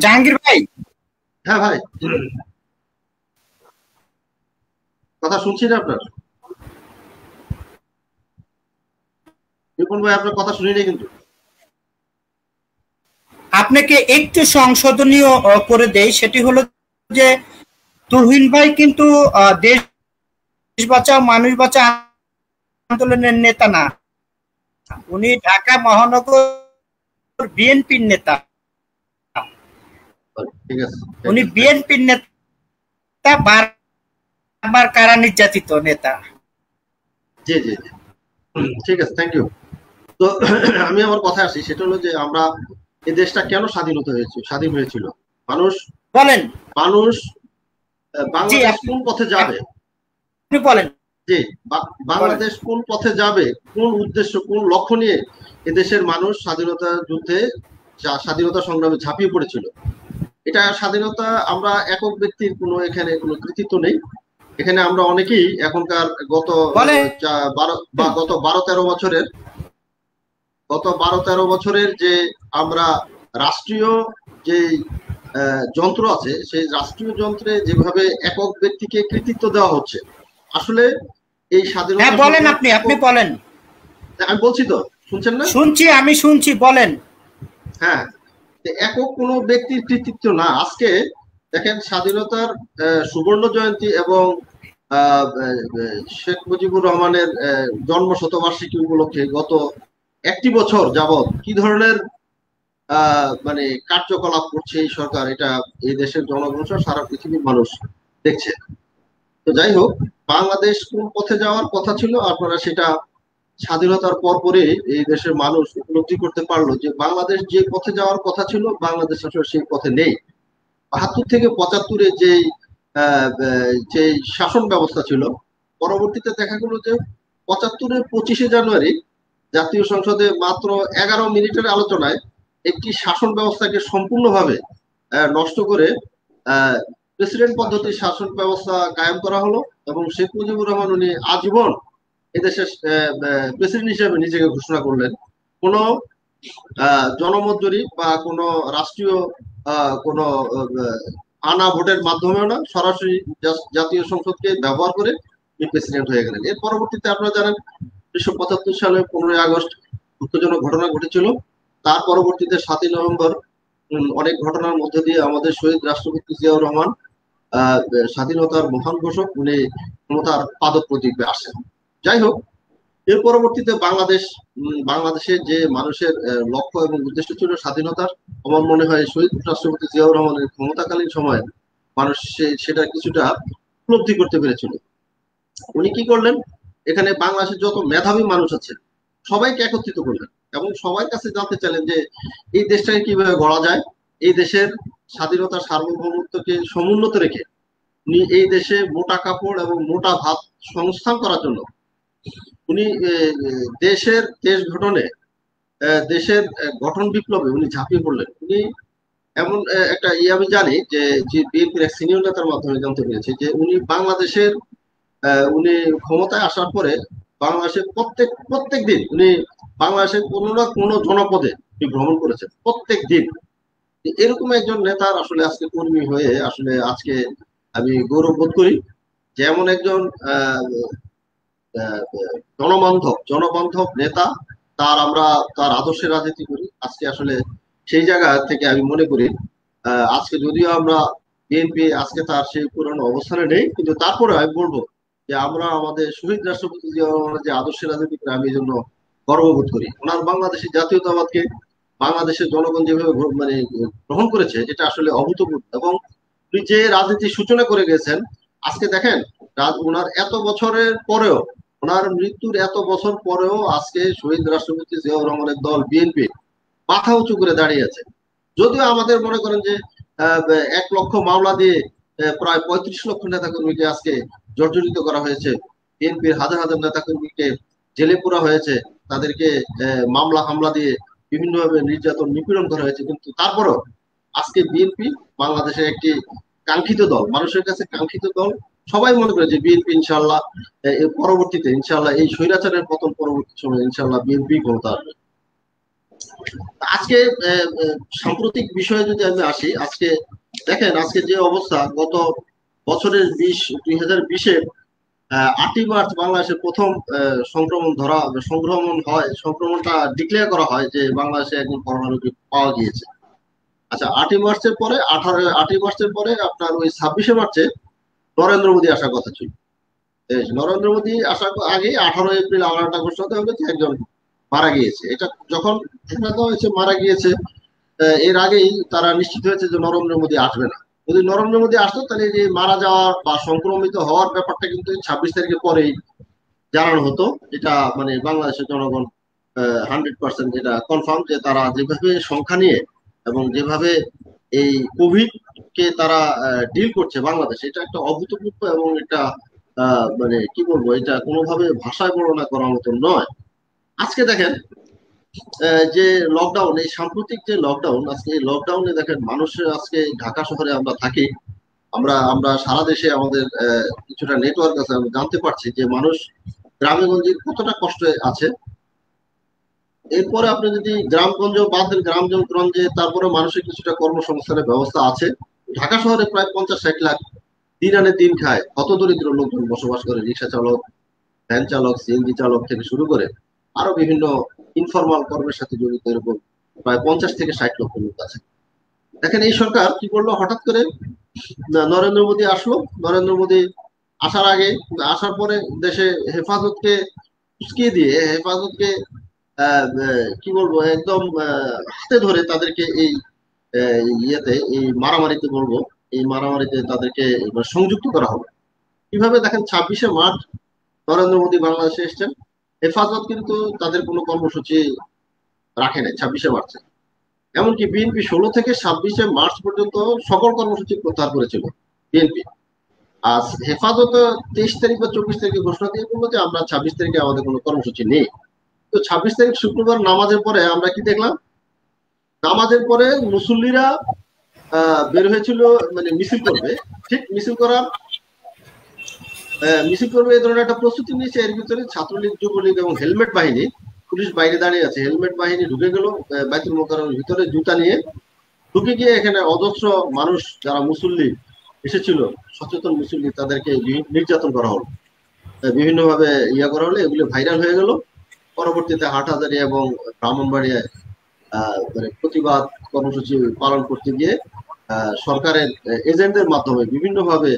জাহাঙ্গীর ভাই, হ্যাঁ ভাই কথা শুনছি না আপনার। রিপন ভাই আপনার কথা শুনি নাই কিন্তু। আপনাকে একটু সংশোধনীয় করে দেই, সেটি হলো যে তুহিন ভাই কিন্তু দেশ বাঁচাও মানুষ বাঁচাও আন্দোলনের নেতা না, উনি ঢাকা মহানগর বিএনপির নেতা। ঠিক আছে, উনি বিএনপির নেতা, বারবার কারা নির্যাতিত নেতা। জি জি জি ঠিক আছে, থ্যাংক ইউ। তো আমি আমার কথা আসি, সেটা হলো যে আমরা এই দেশটা কেন স্বাধীন হয়েছিল, মানুষ বলেন, বাংলাদেশ কোন পথে যাবে, আপনি বলেন। যে বাংলাদেশ কোন পথে যাবে, কোন উদ্দেশ্য, কোন লক্ষ্য নিয়ে এদেশের মানুষ স্বাধীনতা যুদ্ধে, স্বাধীনতা সংগ্রামে ঝাঁপিয়ে পড়েছিল। এটা স্বাধীনতা, আমরা একক ব্যক্তির কোনো এখানে কোনো কৃতিত্ব নেই। এখানে আমরা অনেকেই এখনকার গত 12-13 বছরের যে আমরা রাষ্ট্রীয় যে যন্ত্র আছে, সেই রাষ্ট্রীয় যন্ত্রে যেভাবে একক ব্যক্তিকে কৃতিত্ব দেওয়া হচ্ছে, আসলে এই স্বাধীনতা বলেন, আপনি বলেন। আমি বলছি তো, শুনছেন না? আমি শুনছি, বলেন। হ্যাঁ, একক কোনো ব্যক্তির কৃতিত্ব না। আজকে দেখেন, স্বাধীনতার সুবর্ণ জয়ন্তী এবং শেখ মুজিবুর রহমানের জন্ম শতবার্ষিকী উপলক্ষে গত একটি বছর যাবৎ কি ধরনের মানে কার্যকলাপ করছে এই সরকার, এটা এই দেশের জনগণ সারা পৃথিবীর মানুষ দেখছে। তো যাই হোক, বাংলাদেশ কোন পথে যাওয়ার কথা ছিল, আপনারা সেটা স্বাধীনতার পরে এই দেশের মানুষ উপলব্ধি করতে পারলো যে বাংলাদেশ যে পথে যাওয়ার কথা ছিল, বাংলাদেশ আসলে সেই পথে নেই। 72 থেকে 75-এ যে শাসন ব্যবস্থা ছিল, পরবর্তীতে দেখা গেল যে 75-এর 25শে জানুয়ারি জাতীয় সংসদে মাত্র 11 মিনিটের আলোচনায় একটি শাসন ব্যবস্থাকে সম্পূর্ণভাবে নষ্ট করে প্রেসিডেন্ট পদ্ধতির শাসন ব্যবস্থা কায়েম করা হলো এবং শেখ মুজিবুর রহমান উনি আজীবন এদেশের প্রেসিডেন্ট হিসেবে নিজেকে ঘোষণা করলেন। কোনো জনমত জরিপ বা কোনো রাষ্ট্রীয় কোনো আনা ভোটের মাধ্যমে না, সরাসরি জাতীয় সংসদকে ব্যবহার করে প্রেসিডেন্ট হয়ে গেলেন। এর পরবর্তীতে আপনারা জানেন 1975 সালে 15ই আগস্ট দুঃখজনক ঘটনা ঘটেছিল। তার পরবর্তীতে 7ই নভেম্বর অনেক ঘটনার মধ্যে দিয়ে আমাদের শহীদ রাষ্ট্রপতি জিয়াউর রহমান স্বাধীনতার মহান ঘোষক, উনি ক্ষমতার পাদপ্রদীপে আসেন। যাই হোক, এর পরবর্তীতে বাংলাদেশের যে মানুষের লক্ষ্য এবং উদ্দেশ্য ছিল স্বাধীনতার, আমার মনে হয় শহীদ রাষ্ট্রপতি জিয়াউর রহমানের ক্ষমতাকালীন সময়ে মানুষ সেটা কিছুটা উপলব্ধি করতে পেরেছিল। উনি কি করলেন, এখানে বাংলাদেশের যত মেধাবী মানুষ আছে সবাইকে একত্রিত করলেন এবং সবার কাছে জানতে চাইলেন যে এই দেশটাকে কিভাবে গড়া যায়, এই দেশের স্বাধীনতার সার্বভৌমত্বকে সমুন্নত রেখে উনি এই দেশে মোটা কাপড় এবং মোটা ভাত সংস্থান করার জন্য উনি দেশ গঠনে, দেশের গঠন বিপ্লবে উনি ঝাঁপিয়ে পড়লেন। উনি এমন একটা আমি জানি যে বিএনপির এক সিনিয়র নেতার মাধ্যমে জানতে পেরেছি যে উনি বাংলাদেশের উনি ক্ষমতায় আসার পরে বাংলাদেশের প্রত্যেক দিন উনি বাংলাদেশের কোনো না কোনো জনপদে ভ্রমণ করেছেন প্রত্যেক দিন। এরকম একজন নেতার আসলে আজকে কর্মী হয়ে আসলে আজকে আমি গৌরব বোধ করি যে এমন একজন জনবান্ধব নেতা, তার আদর্শে রাজনীতি করি। আজকে আসলে সেই জায়গা থেকে আমি মনে করি আজকে যদিও আমরা বিএনপি আজকে তার সেই পুরনো অবস্থানে নেই, কিন্তু তারপরে আমি বলবো যে আমরা আমাদের শহীদ রাষ্ট্রপতি জিয়াউর যে আদর্শে রাজনীতি করে আমি এই জন্য গর্ববোধ করি। ওনার বাংলাদেশের জাতীয়তাবাদকে বাংলাদেশের জনগণ যেভাবে মানে গ্রহণ করেছে, এটা আসলে অভূতপূর্ব। এবং উনি যে রাজনীতির সূচনা করে গেছেন, আজকে দেখেন ওনার এত বছরের পরেও, ওনার মৃত্যুর এত বছর পরেও আজকে শহীদ রাষ্ট্রপতি জিয়াউর রহমানের দল বিএনপি মাথা উঁচু করে দাঁড়িয়ে আছে। যদিও আমাদের মনে করেন যে 1 লক্ষ মামলা দিয়ে প্রায় 35 লক্ষ নেতাকর্মীকে আজকে জর্জরিত করা হয়েছে, বিএনপির হাজার হাজার নেতাকর্মীকে জেলে পোড়া হয়েছে, তাদেরকে মামলা হামলা দিয়ে বিভিন্নভাবে নির্যাতন নিপীড়ন করা হয়েছে, কিন্তু তারপরও আজকে বিএনপি বাংলাদেশের একটি কাঙ্ক্ষিত দল, মানুষের কাছে কাঙ্ক্ষিত দল। সবাই মনে করে যে বিএনপি ইনশাল্লাহ পরবর্তীতে ইনশাল্লাহ এই স্বৈরাচারের পতন পরবর্তী সময় ইনশাল্লাহ বিএনপি ক্ষমতা আসবে। আজকে সাম্প্রতিক বিষয়ে যদি আমি আসি, আজকে দেখেন আজকে যে অবস্থা, গত বছরের 2020-এ 8ই মার্চ বাংলাদেশের প্রথম সংক্রমণটা ডিক্লেয়ার করা হয় যে বাংলাদেশে একজন করোনা রোগী পাওয়া গিয়েছে। আচ্ছা, 8ই মার্চের পরে আপনার ওই 26শে মার্চে নরেন্দ্র মোদী আসার কথা ছিল। নরেন্দ্র মোদী আসার আগে 18 এপ্রিল আলাদা ঘোষণা দেওয়া হয়েছে একজন মারা গিয়েছে। এটা যখন ঘোষণা দেওয়া হয়েছে মারা গিয়েছে, এর আগেই তারা নিশ্চিত হয়েছে যে নরেন্দ্র মোদী আসবে না। যদি নরেন্দ্র মোদী আসতো তাহলে যে মারা যাওয়ার বা সংক্রমিত হওয়ার ব্যাপারটা কিন্তু 26 তারিখের পরেই জানানো হতো। এটা মানে বাংলাদেশের জনগণ 100% এটা কনফার্ম যে তারা যেভাবে সংখ্যা নিয়ে এবং যেভাবে এই কোভিড কে তারা ডিল করছে বাংলাদেশে, এটা একটা অভূতপূর্ব এবং এটা মানে কি বলবো, এটা কোনোভাবে ভাষায় বর্ণনা করার মতো নয়। আজকে দেখেন যে লকডাউন, এই সাম্প্রতিক যে লকডাউন, আজকে এই লকডাউনে দেখেন মানুষের, আজকে ঢাকা শহরে আমরা থাকি, আমরা আমরা সারা দেশে আমাদের কিছুটা নেটওয়ার্ক আছে, আমরা জানতে পারছি যে মানুষ গ্রামে গঞ্জে কতটা কষ্টে আছে। এরপরে আপনি যদি গ্রামগঞ্জ বাদ দেন, গ্রামগঞ্জে তারপরে মানুষের কিছুটা কর্মসংস্থানের ব্যবস্থা আছে। ঢাকা শহরে প্রায় 50-60 লাখ দিন আনে দিন খায় হত দরিদ্র লোকজন বসবাস করে, রিক্সা চালক, ভ্যান চালক, সিএনজি চালক থেকে শুরু করে আরো বিভিন্ন ইনফরমাল কর্মের সাথে জড়িত এরকম প্রায় 50-60 লক্ষ লোক আছে। দেখেন এই সরকার কি করলো, হঠাৎ করে নরেন্দ্র মোদী আসলো। নরেন্দ্র মোদী আসার আগে, আসার পরে দেশে হেফাজতকে উস্কিয়ে দিয়ে, হেফাজতকে কি বলবো একদম হাতে ধরে তাদেরকে এই ইয়েতে, এই মারামারিতে বলবো, এই মারামারিতে তাদেরকে সংযুক্ত করা হবে। কিভাবে দেখেন, 26শে মার্চ নরেন্দ্র মোদী বাংলাদেশে এসেছেন, হেফাজত কিন্তু তাদের কোনো কর্মসূচি রাখে নাই 26শে মার্চে। এমনকি বিএনপি 16 থেকে 26শে মার্চ পর্যন্ত সকল কর্মসূচি প্রত্যাহার করেছিল বিএনপি। আর হেফাজত 23 তারিখ বা 24 তারিখে ঘোষণা দিয়ে বললো যে আমরা 26 তারিখে আমাদের কোনো কর্মসূচি নেই। তো 26 তারিখ শুক্রবার নামাজের পরে আমরা কি দেখলাম, নামাজের পরে মুসল্লিরা বের হয়েছিল, মানে মিছিল করবে, ঠিক মিছিল করবে এই ধরনের একটা প্রস্তুতি নিয়েছে। এর ভিতরে ছাত্রলীগ, যুবলীগ এবং হেলমেট বাহিনী, পুলিশ বাইরে দাঁড়িয়ে আছে, হেলমেট বাহিনী ঢুকে গেল বাইতুল মোকাররমের ভিতরে জুতা নিয়ে, ঢুকে গিয়ে এখানে অজস্র মানুষ যারা মুসল্লি এসেছিল, সচেতন মুসল্লি, তাদেরকে নির্যাতন করা হলো, বিভিন্ন ভাবে করা হলো, এগুলো ভাইরাল হয়ে গেল। পরবর্তীতে হাটহাজারী এবং ব্রাহ্মণবাড়িয়ায় মানে প্রতিবাদ কর্মসূচি পালন করতে গিয়ে সরকারের এজেন্টদের মাধ্যমে বিভিন্নভাবে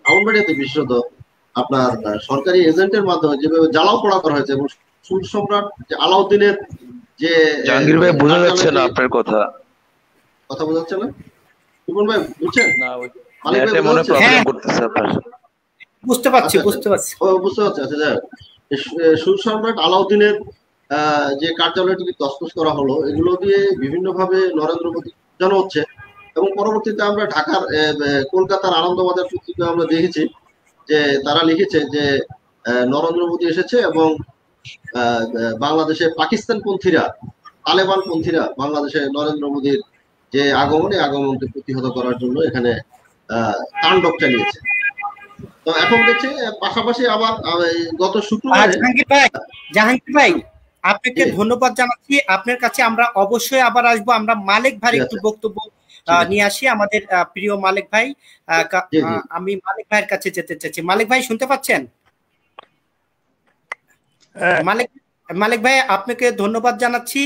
ব্রাহ্মণবাড়িয়াতে বিশেষত আপনার সরকারি এজেন্টের মাধ্যমে যেভাবে জ্বালাও পোড়া করা হয়েছে, এবং সুর সম্রাট যে আলাউদ্দিনের যে জাহাঙ্গীর ভাই বোঝা যাচ্ছে না আপনার কথা বোঝা যাচ্ছে না, সুমন ভাই বুঝছেন? মালিক ভাই মনে প্রবলেম করতেছে আপনার। বুঝতে পারছি। বুঝতে পারছি। আচ্ছা, সুর সম্রাট আলাউদ্দিনের যে কার্যালয়টিকে তছনছ করা হলো, এগুলো দিয়ে বিভিন্নভাবে নরেন্দ্র মোদী জানা হচ্ছে। এবং পরবর্তীতে আমরা ঢাকার কলকাতার আনন্দবাজার পত্রিকা আমরা দেখেছি যে তারা লিখেছে যে নরেন্দ্র মোদী এসেছে এবং বাংলাদেশে পাকিস্তান পন্থীরা, তালেবান পন্থীরা বাংলাদেশে নরেন্দ্র মোদীর যে আগমনকে প্রতিহত করার জন্য এখানে তাণ্ডব চালিয়েছে। তো এখন দেখছে পাশাপাশি আবার গত শুক্রবারে জাহাঙ্গীর ভাই আপনাকে ধন্যবাদ জানাচ্ছি। আপনার কাছে আমরা অবশ্যই আবার আসবো। আমরা মালিক ভাই একটু বক্তব্য নিয়ে আসি, আমাদের প্রিয় মালিক ভাই। আমি মালিক ভাইয়ের কাছে যেতে চাচ্ছি। মালিক ভাই শুনতে পাচ্ছেন? মালিক ভাই আপনাকে ধন্যবাদ জানাচ্ছি।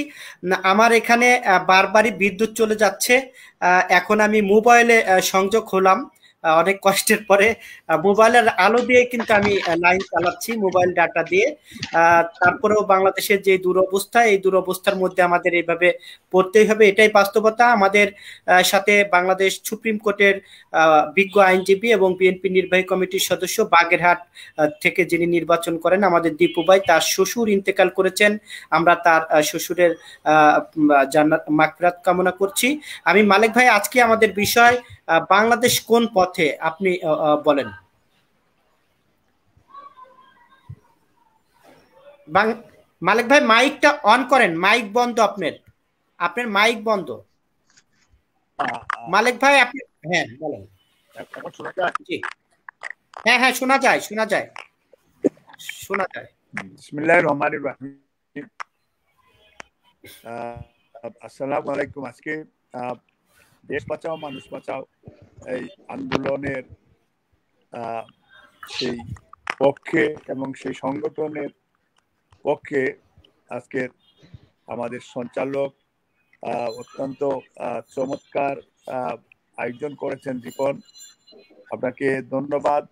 আমার এখানে বারবারই বিদ্যুৎ চলে যাচ্ছে। এখন আমি মোবাইলে সংযোগ হলাম অনেক কষ্টের পরে, মোবাইলের আলো দিয়ে কিন্তু আমি লাইন চালাচ্ছি, মোবাইল ডাটা দিয়ে। তারপরেও বাংলাদেশের যে দুরবস্থা, এই দুরবস্থার মধ্যে আমাদের এইভাবে পড়তেই হবে, এটাই বাস্তবতা। আমাদের সাথে বাংলাদেশ সুপ্রিম কোর্টের বিজ্ঞ আইনজীবী এবং বিএনপি নির্বাহী কমিটির সদস্য বাগেরহাট থেকে যিনি নির্বাচন করেন, আমাদের দীপু ভাই, তার শ্বশুর ইন্তেকাল করেছেন। আমরা তার শ্বশুরের জান্নাত মাগফিরাত কামনা করছি। আমি মালিক ভাই, আজকে আমাদের বিষয় বাংলাদেশ কোন পথে, আপনি বলেন। মালিক ভাই মাইকটা অন করেন, মাইক বন্ধ, আপনার মাইক বন্ধ। মালিক ভাই আপনি হ্যাঁ বলেন। জি হ্যাঁ শোনা যায়। বিসমিল্লাহির রহমানির রহিম। আসসালামু আলাইকুম। আজকে দেশ বাঁচাও মানুষ বাঁচাও এই আন্দোলনের সেই পক্ষে এবং সেই সংগঠনের পক্ষে আজকের আমাদের সঞ্চালক অত্যন্ত চমৎকার আয়োজন করেছেন রিপন, আপনাকে ধন্যবাদ।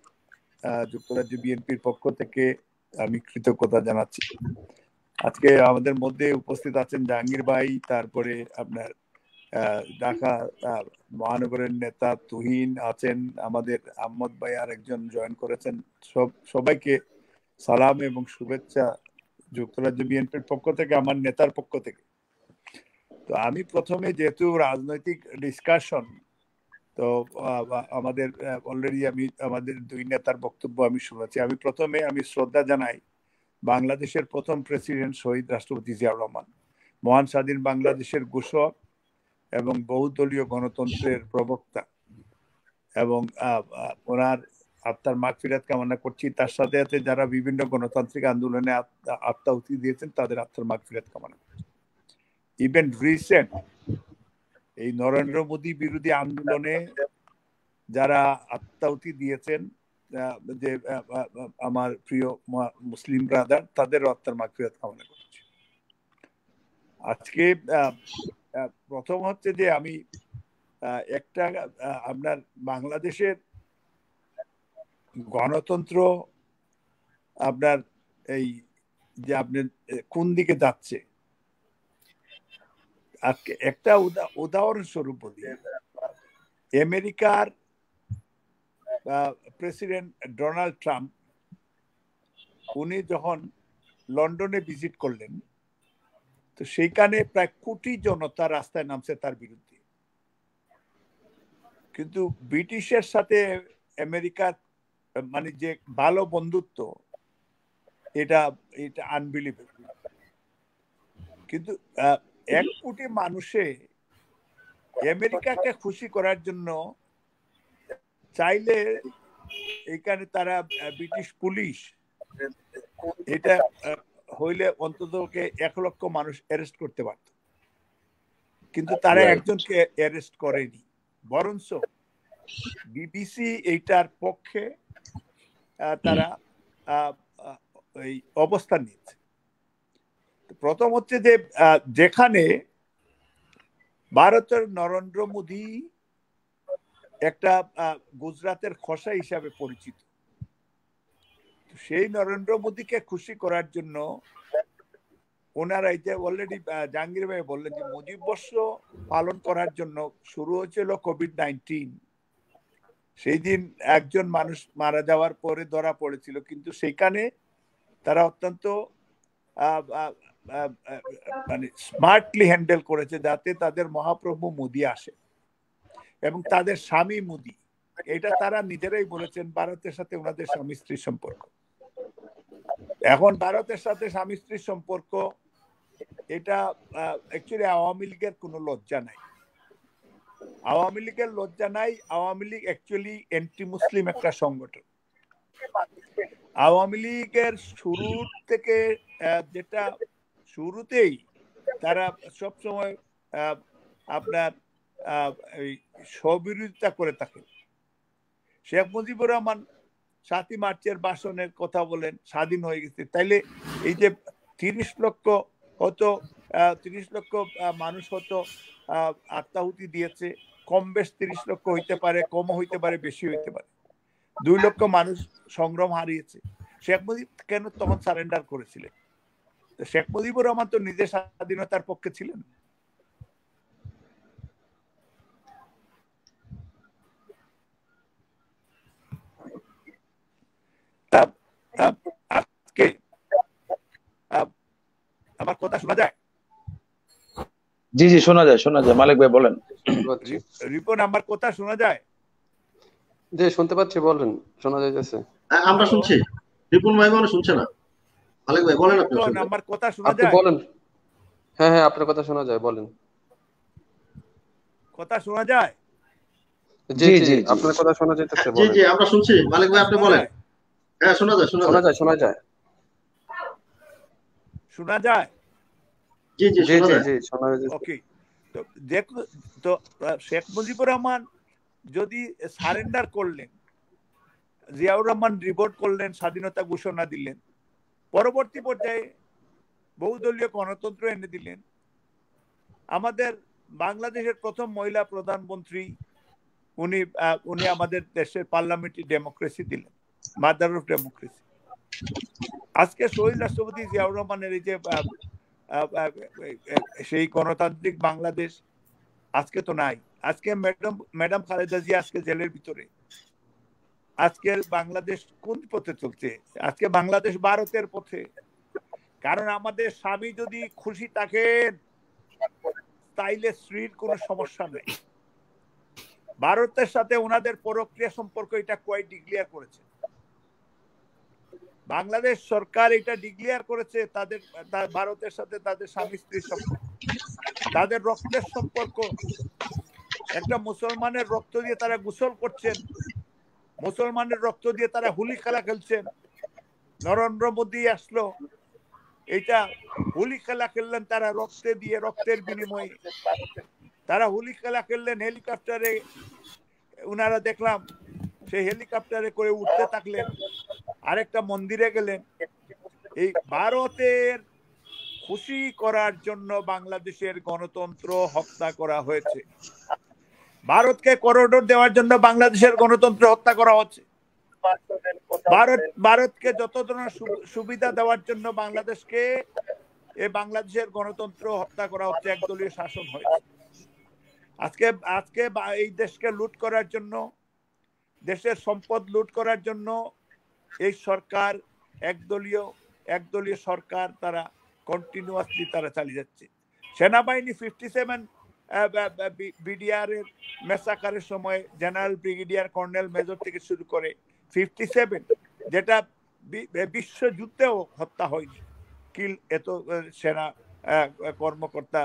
যুক্তরাজ্য বিএনপির পক্ষ থেকে আমি কৃতজ্ঞতা জানাচ্ছি। আজকে আমাদের মধ্যে উপস্থিত আছেন জাহাঙ্গীর ভাই, তারপরে আপনার ঢাকা মহানগরের নেতা তুহিন আছেন, আমাদের আহমদ ভাই আরেকজন জয়েন করেছেন। সবাইকে সালাম এবং শুভেচ্ছা যুক্তরাজ্য বিএনপির পক্ষ থেকে, আমার নেতার পক্ষ থেকে। তো আমি প্রথমে, যেহেতু রাজনৈতিক ডিসকাশন, তো আমাদের অলরেডি আমি আমাদের দুই নেতার বক্তব্য আমি শুনেছি। আমি প্রথমে শ্রদ্ধা জানাই বাংলাদেশের প্রথম প্রেসিডেন্ট শহীদ রাষ্ট্রপতি জিয়াউর রহমান, মহান স্বাধীন বাংলাদেশের ঘোষক এবং বহুদলীয় গণতন্ত্রের প্রবক্তা, এবং ওনার আত্মার মাগফিরাত কামনা করছি। তার সাথে সাথে যারা বিভিন্ন গণতান্ত্রিক আন্দোলনে আত্মাহুতি দিয়েছেন তাদের আত্মার মাগফিরাত কামনা করছি। ইভেন রিসেন্ট এই নরেন্দ্র মোদী বিরোধী আন্দোলনে যারা আত্মাহুতি দিয়েছেন, যে আমার প্রিয় মুসলিম ব্রাদার, তাদের আত্মার মাগফিরাত কামনা করছি। আজকে প্রথম হচ্ছে যে আমি একটা আপনার বাংলাদেশের গণতন্ত্র আপনার এই যে আপনি কোন দিকে যাচ্ছে, আজকে একটা উদাহরণস্বরূপ বলি। আমেরিকার প্রেসিডেন্ট ডোনাল্ড ট্রাম্প, উনি যখন লন্ডনে ভিজিট করলেন, তো সেইখানে প্রায় কোটি জনতা রাস্তায় নামছে তার বিরুদ্ধে। কিন্তু ব্রিটিশের সাথে আমেরিকার মানে যে ভালো বন্ধুত্ব, এটা আনবিলিভেবল। কিন্তু 1 কোটি মানুষে আমেরিকাকে খুশি করার জন্য চাইলে এখানে তারা ব্রিটিশ পুলিশ এটা হইলে অন্তত 1 লক্ষ মানুষ অ্যারেস্ট করতে পারত, কিন্তু তারা একজনকে অ্যারেস্ট করেনি। বরঞ্চ বিবিসি এইটার পক্ষে তারা এই অবস্থান নিচ্ছে। প্রথম হচ্ছে যে যেখানে ভারতের নরেন্দ্র মোদী একটা গুজরাটের খোসা হিসাবে পরিচিত, সেই নরেন্দ্র মোদীকে খুশি করার জন্য ওনারা এই যে অলরেডি জাহাঙ্গীর ভাই বললেন যে মুজিব বর্ষ পালন করার জন্য শুরু হয়েছিল কোভিড-19। সেই দিন একজন মানুষ মারা যাওয়ার পরে ধরা পড়েছিল, কিন্তু সেখানে তারা অত্যন্ত মানে স্মার্টলি হ্যান্ডেল করেছে যাতে তাদের মহাপ্রভু মোদী আসে এবং তাদের স্বামী মোদী। এটা তারা নিজেরাই বলেছেন, ভারতের সাথে ওনাদের স্বামী স্ত্রীর সম্পর্ক। এখন ভারতের সাথে স্বামী স্ত্রীর সম্পর্ক এটা অ্যাকচুয়ালি আওয়ামী লীগের কোনো লজ্জা নাই। আওয়ামী লীগের লজ্জা নাই। আওয়ামী লীগ অ্যাকচুয়ালি অ্যান্টি মুসলিম একটা সংগঠন। আওয়ামী লীগের শুরুর থেকে যেটা শুরুতেই তারা সবসময় আপনার স্ববিরোধিতা করে থাকে। শেখ মুজিবুর রহমান 7ই মার্চের ভাষণের কথা বলেন, স্বাধীন হয়ে গেছে। তাইলে এই যে 30 লক্ষ হতো 30 লক্ষ মানুষ হতো আত্মাহুতি দিয়েছে, কম বেশ 30 লক্ষ হইতে পারে, কমও হইতে পারে, বেশি হইতে পারে। 2 লক্ষ মানুষ সংগ্রাম হারিয়েছে। শেখ মুজিব কেন তখন সারেন্ডার করেছিলেন? শেখ মুজিবুর রহমান তো নিজের স্বাধীনতার পক্ষে ছিলেন। আজকে আমার কথা শোনা যায়? জি জি শোনা যায়, শোনা যায়। মালিক ভাই বলেন। রিপন, আমার কথা শোনা যায়? জি শুনতে পাচ্ছি, বলেন। শোনা যাইতেছে। আমরা শুনছি। রিপন ভাই মনে শুনছে না। মালিক ভাই বলেন, আপনি আমার কথা শোনা আপনি যায়? বলেন। হ্যাঁ হ্যাঁ, আপনার কথা শোনা যায়, বলেন। কথা শোনা যায়? জি জি আপনার কথা শোনা যাইতেছে, জি বলেন। জি আমরা শুনছি। মালিক ভাই আপনি বলেন। হ্যাঁ শোনা যায়, শোনা যায়, শোনা যায়। শোনা যায়? জি জি শোনা যায়। জি শোনা যাচ্ছে। ওকে, তো শেখ মুজিবুর রহমান যদি সারেন্ডার করলেন, জিয়াউর রহমান রিভোল্ট করলেন, স্বাধীনতা ঘোষণা দিলেন, পরবর্তী পর্যায়ে বহুদলীয় গণতন্ত্র এনে দিলেন, আমাদের বাংলাদেশের প্রথম মহিলা প্রধানমন্ত্রী, উনি আমাদের দেশের পার্লামেন্টারি ডেমোক্রেসি দিলেন, মাদার অফ ডেমোক্রেসি। আজকে শহীদ রাষ্ট্রপতি জিয়াউর রহমানের এই যে সেই গণতান্ত্রিক বাংলাদেশ আজকে তো নাই। আজকে ম্যাডাম খালেদা জিয়া আজকে জেলের ভিতরে। আজকের বাংলাদেশ কোন পথে চলছে? আজকে বাংলাদেশ ভারতের পথে। কারণ আমাদের স্বামী যদি খুশি থাকেন তাইলে স্ত্রীর কোনো সমস্যা নেই। ভারতের সাথে ওনাদের পরক্রিয়া সম্পর্ক এটা কোয়াই ডিক্লেয়ার করেছে। বাংলাদেশ সরকার এটা ডিক্লেয়ার করেছে তাদের ভারতের সাথে তাদের স্বামী স্ত্রীর সম্পর্ক, তাদের রক্তের সম্পর্ক। একটা মুসলমানের রক্ত দিয়ে তারা গোসল করছেন, মুসলমানের রক্ত দিয়ে তারা হোলি খেলা খেলছেন। নরেন্দ্র মোদী আসলো, এটা হোলি খেলা খেললেন তারা রক্তে দিয়ে, রক্তের বিনিময়ে তারা হোলি খেলা খেললেন। হেলিকপ্টারে উনারা দেখলাম সেই হেলিকপ্টারে করে উঠতে থাকলেন, আরেকটা মন্দিরে গেলেন। এই ভারতের খুশি করার জন্য বাংলাদেশের গণতন্ত্র হত্যা করা হয়েছে। ভারতকে করিডোর দেওয়ার জন্য বাংলাদেশের গণতন্ত্র হত্যা করা হচ্ছে। ভারতকে যত ধরনের সুবিধা দেওয়ার জন্য বাংলাদেশের গণতন্ত্র হত্যা করা হচ্ছে, একদলীয় শাসন হয়েছে। আজকে এই দেশকে লুট করার জন্য, দেশের সম্পদ লুট করার জন্য এই সরকার একদলীয় সরকার তারা কন্টিনিউয়াসলি তারা চালিয়ে যাচ্ছে। সেনাবাহিনী 57 বিডিআর এর মেসাকারের সময় জেনারেল ব্রিগেডিয়ার কর্নেল মেজর থেকে শুরু করে 57, যেটা বিশ্বযুদ্ধেও হত্যা হয়নি, এত সেনা কর্মকর্তা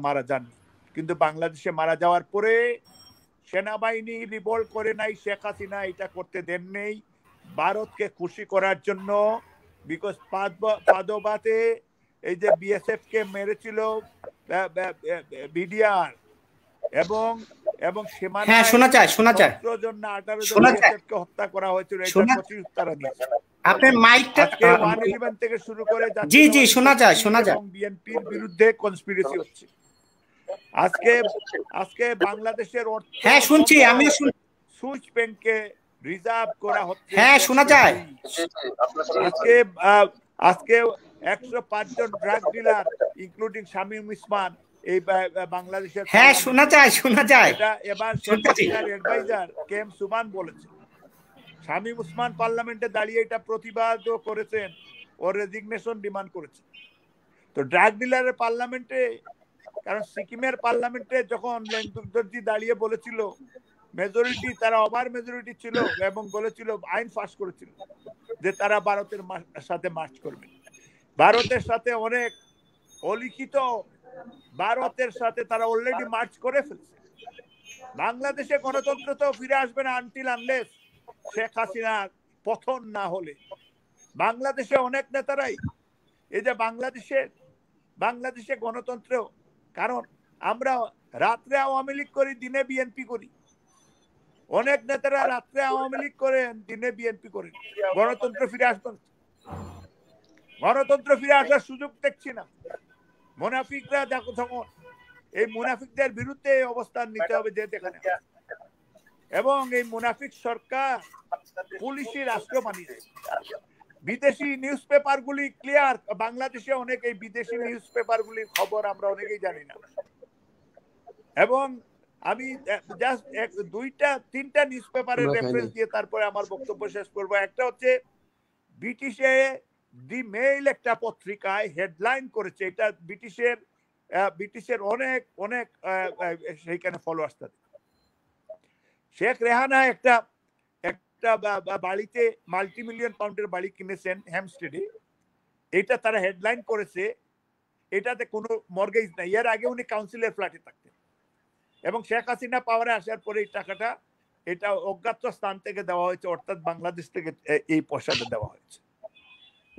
মারা যাননি। কিন্তু বাংলাদেশে মারা যাওয়ার পরে সেনাবাহিনী রিভল্ট করে নাই, শেখ হাসিনা এটা করতে দেন নেই ভারতকে খুশি করার জন্য। বিকজ পাদবাতে এই যে বিএসএফ কে মেরেছিল বিডিআর এবং হ্যাঁ শোনা যায় 18 জন না 18 জন বিএসএফ কে হত্যা করা হয়েছিল, এটা প্রতিশোধ তারা নিয়েছে। আপনি মাইকটা 111 থেকে শুরু করে জি শোনা যায় বিএনপির বিরুদ্ধে কনস্পিরেসি হচ্ছে। আজকে বাংলাদেশের অর্থ, হ্যাঁ শুনছি, আমিও সুইচ ব্যাংকে রিজার্ভ করা হচ্ছে। হ্যাঁ শোনা যায়। আজকে 105 জন drug dealer including Shamim Usman এই বাংলাদেশের, হ্যাঁ শোনা যায়। এটা এবার সরকারের অ্যাডভাইজার কেএম সুমান বলেছে। শামীম উসমান পার্লামেন্টে দাঁড়িয়ে এটা প্রতিবাদও করেছেন, ওর রেজিগনেশন ডিমান্ড করেছে। তো ড্রাগ ডিলারের পার্লামেন্টে, কারণ সিকিমের পার্লামেন্টে যখন লেন্দুকদর্জি দাঁড়িয়ে বলেছিল মেজরিটি, তারা ওভার মেজরিটি ছিল এবং বলেছিল আইন পাস করেছিল যে তারা ভারতের সাথে মার্চ করবে। ভারতের সাথে অনেক অলিখিত, ভারতের সাথে তারা অলরেডি মার্চ করে ফেলছে। বাংলাদেশে গণতন্ত্র তো ফিরে আসবে না আনটিল আনলেস শেখ হাসিনার পতন না হলে। বাংলাদেশে অনেক নেতারাই এই যে বাংলাদেশে গণতন্ত্র, কারণ আমরা রাত্রে আওয়ামী লীগ করি, দিনে বিএনপি করি। অনেক নেতারা রাত্রে আওয়ামী লীগ করেন, দিনে বিএনপি করেন। গণতন্ত্র ফিরে আসবে, গণতন্ত্র ফিরে আসার সুযোগ দেখছি না। মুনাফিকরা যখন এই মুনাফিকদের বিরুদ্ধে অবস্থান নিতে হবে যে যেখানে, এবং এই মুনাফিক সরকার পুলিশি রাষ্ট্র বানিয়েছে। বিদেশি নিউজ পেপার গুলি ক্লিয়ার, বাংলাদেশে অনেক এই বিদেশি নিউজ পেপার গুলির খবর আমরা অনেকেই জানি না। এবং আমি জাস্ট 2-3টা নিউজ পেপারের রেফারেন্স দিয়ে তারপরে আমার বক্তব্য শেষ করবো। একটা হচ্ছে ব্রিটিশে দি মেইল একটা পত্রিকায় হেডলাইন করেছে, এটা ব্রিটিশের অনেক সেইখানে ফলোয়ার্স থাকে। শেখ রেহানা একটা বাড়িতে মাল্টি-মিলিয়ন পাউন্ডের বাড়ি কিনেছেন হ্যামস্টেডে, এটা তারা হেডলাইন করেছে, এটাতে কোনো মর্গেজ নাই। এর আগে উনি কাউন্সিলের ফ্ল্যাটে থাকতেন এবং শেখ হাসিনা পাওয়ারে আসার পরে এই টাকাটা এটা অজ্ঞাত স্থান থেকে দেওয়া হয়েছে, অর্থাৎ বাংলাদেশ থেকে এই পয়সাটা দেওয়া হয়েছে।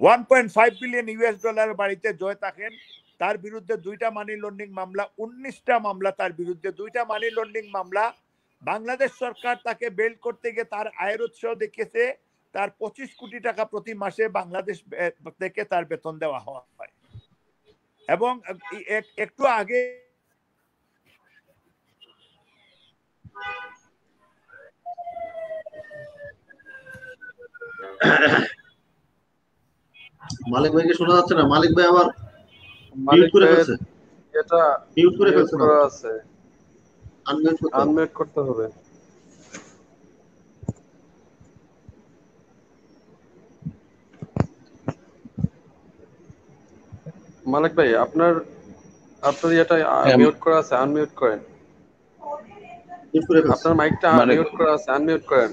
1.5 বিলিয়ন ইউএস ডলার বাড়িতে জয় থাকেন, তার বিরুদ্ধে 2টা মানি লন্ডারিং মামলা, 19টা মামলা তার বিরুদ্ধে, 2টা মানি লন্ডারিং মামলা। বাংলাদেশ সরকার তাকে বেল করতে গিয়ে তার আয়ের উৎস দেখিয়েছে, তার 25 কোটি টাকা প্রতি মাসে বাংলাদেশ থেকে তার বেতন দেওয়া হয়। এবং একটু আগে মালিক ভাইকে শোনা যাচ্ছে না। মালিক ভাই আবার মিউট করে ফেলছে। এটা মিউট করে ফেলছে, আছে, আনমিউট করতে হবে। মালিক ভাই আপনার এটা মিউট করা আছে, আনমিউট করেন। মিউট করে ফেলছি। আপনার মাইকটা মানে মিউট করা আছে, আনমিউট করেন।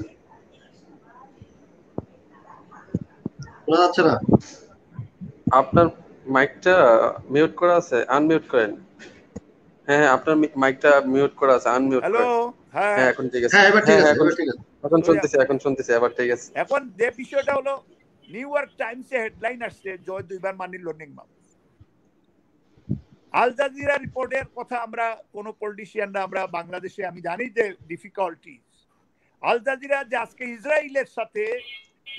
শোনা যাচ্ছে না? আপনার মাইকটা মিউট করা আছে, আনমিউট করেন। হ্যাঁ, আপনার মাইকটা মিউট করা আছে, আনমিউট হ্যালো, করেন। হ্যাঁ হ্যাঁ, এখন ঠিক আছে। হ্যাঁ, এবার ঠিক হ্যাঁ আছে, হ্যাঁ, এখন এবার ঠিক আছে। এখন শুনতেছি, এখন শুনতেছি, এবার ঠিক আছে। এখন যে বিষয়টা হলো, নিউ ইয়র্ক টাইমসে হেডলাইন আসছে, জয় 2 বার মানির লন্ডিং মামলা। আল জাজিরা রিপোর্টের কথা আমরা কোন পলিটিশিয়ানরা আমরা বাংলাদেশে, আমি জানি যে ডিফিকাল্টিজ। আল জাজিরা যে আজকে ইসরায়েলের সাথে,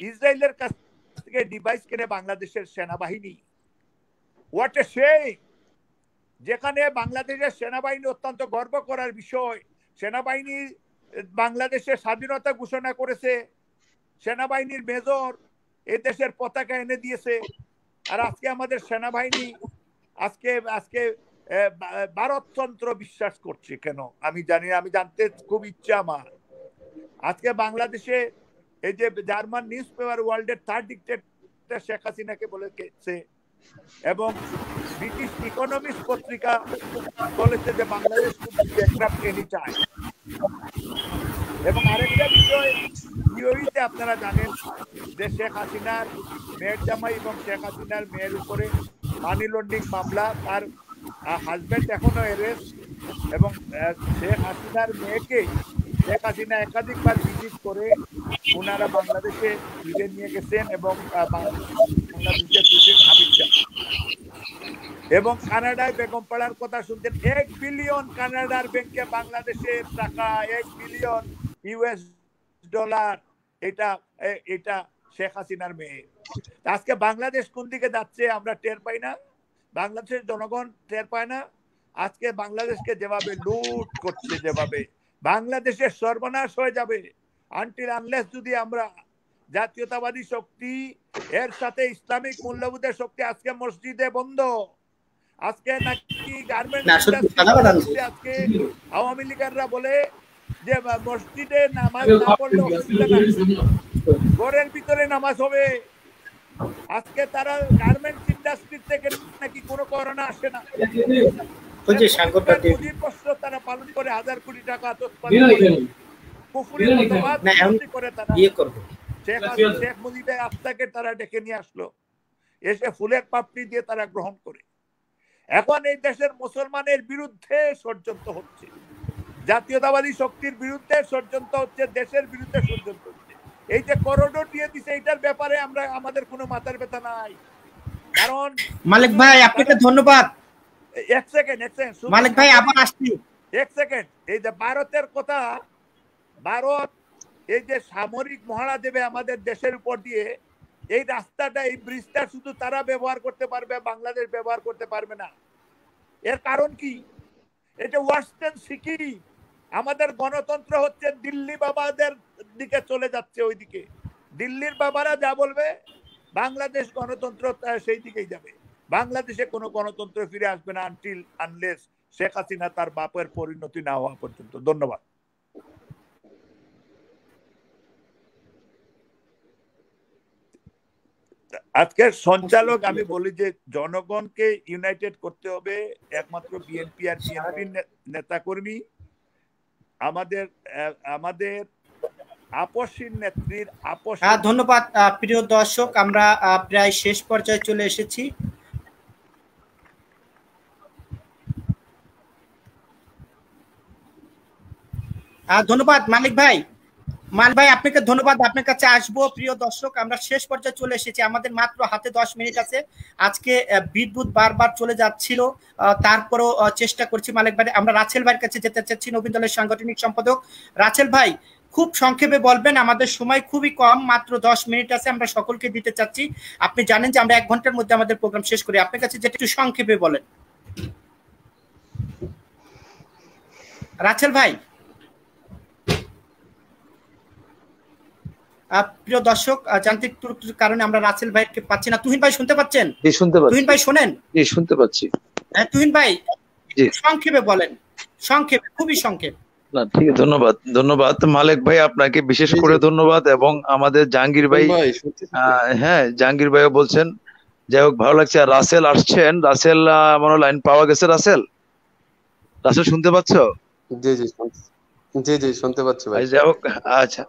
ইসরায়েলের কাছ থেকে ডিভাইস কিনে বাংলাদেশের সেনাবাহিনী, হোয়াট এ শেম, যেখানে বাংলাদেশের সেনাবাহিনী অত্যন্ত গর্ব করার বিষয়। সেনাবাহিনী বাংলাদেশের স্বাধীনতা ঘোষণা করেছে, সেনাবাহিনীর মেজর এ দেশের পতাকা এনে দিয়েছে। আর আজকে আমাদের সেনাবাহিনী আজকে আজকে ভারততন্ত্র বিশ্বাস করছে কেন আমি জানি না, আমি জানতে খুব ইচ্ছা আমার। আজকে বাংলাদেশে এই যে জার্মান নিউজ পেপার ওয়ার্ল্ডের 3rd ডিক্টেটর শেখ হাসিনাকে বলেছে, এবং ব্রিটিশ ইকোনমিক্স পত্রিকা বলেছে যে বাংলাদেশ ব্যাকরাপ্ট এনি টাইম। এবং আরেকটা বিষয়, ইউএইতে আপনারা জানেন যে শেখ হাসিনার মেয়ের জামাই এবং শেখ হাসিনার মেয়ের উপরে মানি লন্ডারিং মামলা, তার হাজবেন্ড এখনো অ্যারেস্ট, এবং শেখ হাসিনার মেয়েকে শেখ হাসিনা একাধিকবার ভিজিট করে ওনারা বাংলাদেশে ফিরে নিয়ে গেছেন, এবং বাংলাদেশে প্রেসিডেন্ট হামিদ শাহ এবং কানাডায় বেগম পাড়ার কথা শুনতেন। 1 বিলিয়ন কানাডার ব্যাংকে বাংলাদেশের টাকা, 1 বিলিয়ন ইউএস ডলার, এটা এটা শেখ হাসিনার মেয়ে। আজকে বাংলাদেশ কোন দিকে যাচ্ছে আমরা টের পাই না, বাংলাদেশের জনগণ টের পায় না। আজকে বাংলাদেশকে যেভাবে লুট করছে, যেভাবে বাংলাদেশের সর্বনাশ হয়ে যাবে আনটিল আনলেস যদি আমরা জাতীয়তাবাদী শক্তি এর সাথে ইসলামিক মূল্যবোধের শক্তি, আজকে মসজিদে বন্ধ, আজকে নাকি গার্মেন্টস আজকে আওয়ামী লীগাররা বলে যে মসজিদে নামাজ না পড়লে অসুবিধা নাই, ঘরের ভিতরে নামাজ হবে। আজকে তারা গার্মেন্টস ইন্ডাস্ট্রি থেকে নাকি কোনো করোনা আসে না, তারা পালন করে 1000 কোটি টাকা করে তারা শেখ মুজিবের আত্মাকে তারা ডেকে নিয়ে আসলো, এসে ফুলের পাপড়ি দিয়ে তারা গ্রহণ করে। এখন এই দেশের মুসলমানের বিরুদ্ধে ষড়যন্ত্র হচ্ছে, জাতীয়তাবাদী শক্তির বিরুদ্ধে ষড়যন্ত্র হচ্ছে, দেশের বিরুদ্ধে ষড়যন্ত্র হচ্ছে। এই যে করিডোর দিয়ে দিছে, এইটার ব্যাপারে আমরা আমাদের কোনো মাথার ব্যথা নাই। কারণ মালিক ভাই আপনাকে ধন্যবাদ। এক সেকেন্ড মালিক ভাই আবার আসছি, এক সেকেন্ড। এই যে ভারতের কথা, ভারত এই যে সামরিক মহড়া দেবে আমাদের দেশের উপর দিয়ে, এই রাস্তাটা, এই ব্রিজটা শুধু তারা ব্যবহার করতে পারবে, বাংলাদেশ ব্যবহার করতে পারবে না। এর কারণ কি? এটা ওয়েস্টার্ন সিকিম, আমাদের গণতন্ত্র হচ্ছে দিল্লি বাবাদের দিকে চলে যাচ্ছে, ওইদিকে দিল্লির বাবারা যা বলবে বাংলাদেশ গণতন্ত্র সেই দিকেই যাবে। বাংলাদেশে কোনো গণতন্ত্র ফিরে আসবে না আনটিল আনলেস শেখ হাসিনা তার বাপের পরিণতি না হওয়া পর্যন্ত। ধন্যবাদ। আজকের সঞ্চালক আমি বলি যে জনগণকে ইউনাইটেড করতে হবে, একমাত্র বিএনপি আর বিএনপির নেতাকর্মী, আমাদের আমাদের আপসীন নেত্রীর আপস। ধন্যবাদ প্রিয় দর্শক, আমরা প্রায় শেষ পর্যায়ে চলে এসেছি। ধন্যবাদ মালিক ভাই। মালিক ভাই আপনাকে ধন্যবাদ, আপনার কাছে আসবো। প্রিয় দর্শক, আমরা শেষ পর্যায়ে চলে এসেছি, আমাদের মাত্র হাতে 10 মিনিট আছে। আজকে বিদ্যুৎ বারবার চলে যাচ্ছিল, তারপরও চেষ্টা করছি মালিক ভাই। আমরা রাছেল ভাইয়ের কাছে যেতে চাচ্ছি, নবীন দলের সাংগঠনিক সম্পাদক রাছেল ভাই, খুব সংক্ষেপে বলবেন, আমাদের সময় খুবই কম, মাত্র 10 মিনিট আছে, আমরা সকলকে দিতে চাচ্ছি। আপনি জানেন যে আমরা 1 ঘন্টার মধ্যে আমাদের প্রোগ্রাম শেষ করি, আপনার কাছে যেটা একটু সংক্ষেপে বলেন রাছেল ভাই। প্রিয় দর্শক, যান্ত্রিক ত্রুটির কারণে আমরা রাসেল ভাইকে পাচ্ছি না। তুহিন ভাই শুনতে পাচ্ছেন? তুহিন ভাই শোনেন? শুনতে পাচ্ছি। হ্যাঁ তুহিন ভাই, সংক্ষেপে বলেন, সংক্ষেপে, খুবই সংক্ষেপ। না ঠিক আছে, ধন্যবাদ। ধন্যবাদ মালিক ভাই, আপনাকে বিশেষ করে ধন্যবাদ। এবং আমাদের জাহাঙ্গীর ভাই, হ্যাঁ জাহাঙ্গীর ভাইও বলছেন, যাই হোক ভালো লাগছে। আর রাসেল আসছেন, রাসেল মনে লাইন পাওয়া গেছে। রাসেল শুনতে পাচ্ছ? জি জি জি জি শুনতে পাচ্ছি ভাই। আচ্ছা, যাই হোক। আচ্ছা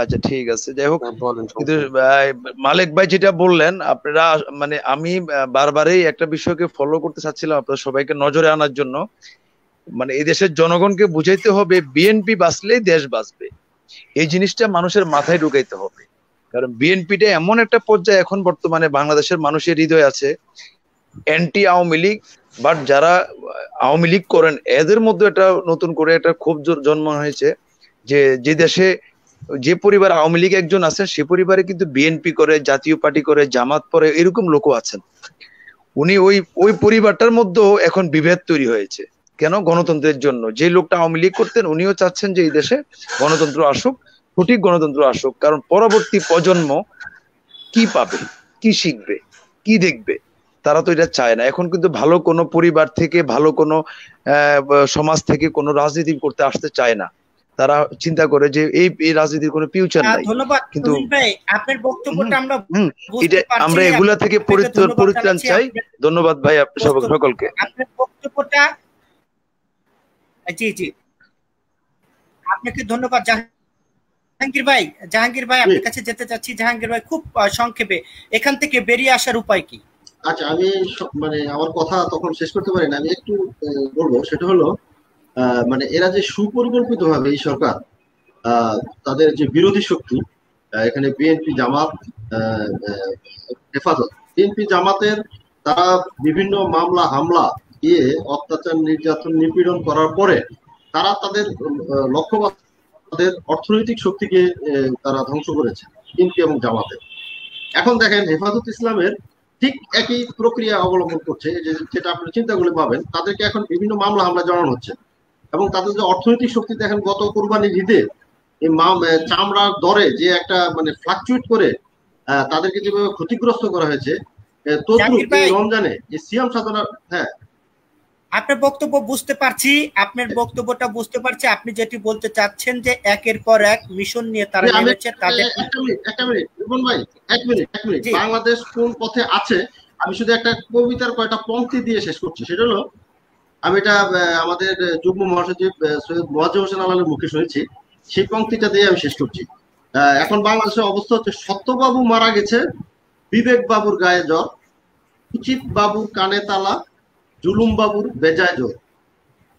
আচ্ছা, ঠিক আছে, যাই হোক। হ্যাঁ, বলেন কিন্তু সমস্যা নেই। মালিক ভাই যেটা বললেন, আপনারা মানে আমি বারবারই একটা বিষয়কে ফলো করতে চাচ্ছিলাম আপনাদের সবাইকে নজরে আনার জন্য। মানে এই দেশের জনগণকে বুঝাইতে হবে বিএনপি বাঁচলেই দেশ বাঁচবে, এই জিনিসটা মানুষের মাথায় ঢুকাইতে হবে। কারণ বিএনপিটা এমন একটা পর্যায়ে এখন বর্তমানে বাংলাদেশের মানুষের হৃদয় আছে, অ্যান্টি আওয়ামী লীগ, বাট যারা আওয়ামী লীগ করেন এদের মধ্যে একটা নতুন করে একটা ক্ষোভ জন্ম হয়েছে যে যে দেশে যে পরিবার আওয়ামী লীগ একজন আছেন, সে পরিবারে কিন্তু বিএনপি করে, জাতীয় পার্টি করে, জামাত পরে, এরকম লোকও আছেন। উনি ওই ওই পরিবারটার মধ্যেও এখন বিভেদ তৈরি হয়েছে। কেন? গণতন্ত্রের জন্য। যে লোকটা আওয়ামী লীগ করতেন উনিও চাচ্ছেন যে এই দেশে গণতন্ত্র আসুক, সঠিক গণতন্ত্র আসুক। কারণ পরবর্তী প্রজন্ম কি পাবে, কি শিখবে, কি দেখবে, তারা তো এটা চায় না। এখন কিন্তু ভালো কোনো পরিবার থেকে, ভালো কোনো সমাজ থেকে কোনো রাজনীতি করতে আসতে চায় না। তারা চিন্তা করে যে এই রাজনীতির কোনো ফিউচার নাই। ধন্যবাদ কিন্তু তুহিন ভাই, আপনার বক্তব্যটা আমরা এটা বুঝতে পারছি। আমরা এগুলা থেকে পরিত্রাণ চাই। ধন্যবাদ ভাই সকলকে। আপনার বক্তব্যটা, জি জি, আপনাকে ধন্যবাদ। জাহাঙ্গীর ভাই আপনার কাছে যেতে চাচ্ছি। জাহাঙ্গীর ভাই, খুব সংক্ষেপে এখান থেকে বেরিয়ে আসার উপায় কি? আচ্ছা, আমি মানে আমার কথা তখন শেষ করতে পারি না, আমি একটু বলবো। সেটা হলো মানে এরা যে সুপরিকল্পিত ভাবে এই সরকার, তাদের যে বিরোধী শক্তি, এখানে বিএনপি, জামাত, হেফাজত, বিএনপি জামাতের, তারা বিভিন্ন মামলা হামলা দিয়ে অত্যাচার, নির্যাতন, নিপীড়ন করার পরে তারা তাদের লক্ষ্যবাদ, তাদের অর্থনৈতিক শক্তিকে তারা ধ্বংস করেছে, বিএনপি এবং জামাতের। এখন দেখেন হেফাজত ইসলামের ঠিক একই প্রক্রিয়া অবলম্বন করছে, যেটা আপনি চিন্তা করলে পাবেন। তাদেরকে এখন বিভিন্ন মামলা হামলা জড়ানো হচ্ছে, এবং তাদের যে অর্থনৈতিক শক্তি দেখেন, গত কোরবানির ঈদে এই চামড়ার দরে যে একটা মানে ফ্লাকচুয়েট করে তাদেরকে যেভাবে ক্ষতিগ্রস্ত করা হয়েছে, তদ্রুপ এই রমজানে এই সিয়াম সাধনা। হ্যাঁ, আপনার বক্তব্য বুঝতে পারছি, আপনার বক্তব্যটা বুঝতে পারছি। আপনি যেটি বলতে চাচ্ছেন যে একের পর এক মিশন নিয়ে তারা নেমেছে তাদের। একটা মিনিট রিপন ভাই, এক মিনিট। বাংলাদেশ কোন পথে আছে, আমি শুধু একটা কবিতার কয়টা পংক্তি দিয়ে শেষ করছি। সেটা হলো, আমি এটা আমাদের যুগ্ম মহাসচিব সৈয়দ মোয়াজ্জেম হোসেন আলালের মুখে শুনেছি, সেই পংক্তিটা দিয়ে আমি শেষ করছি। এখন বাংলাদেশের অবস্থা হচ্ছে, সত্যবাবু মারা গেছে, বিবেক বাবুর গায়ে জ্বর, উচিত বাবুর কানে তালা, জুলুম বাবুর বেজায় জোর,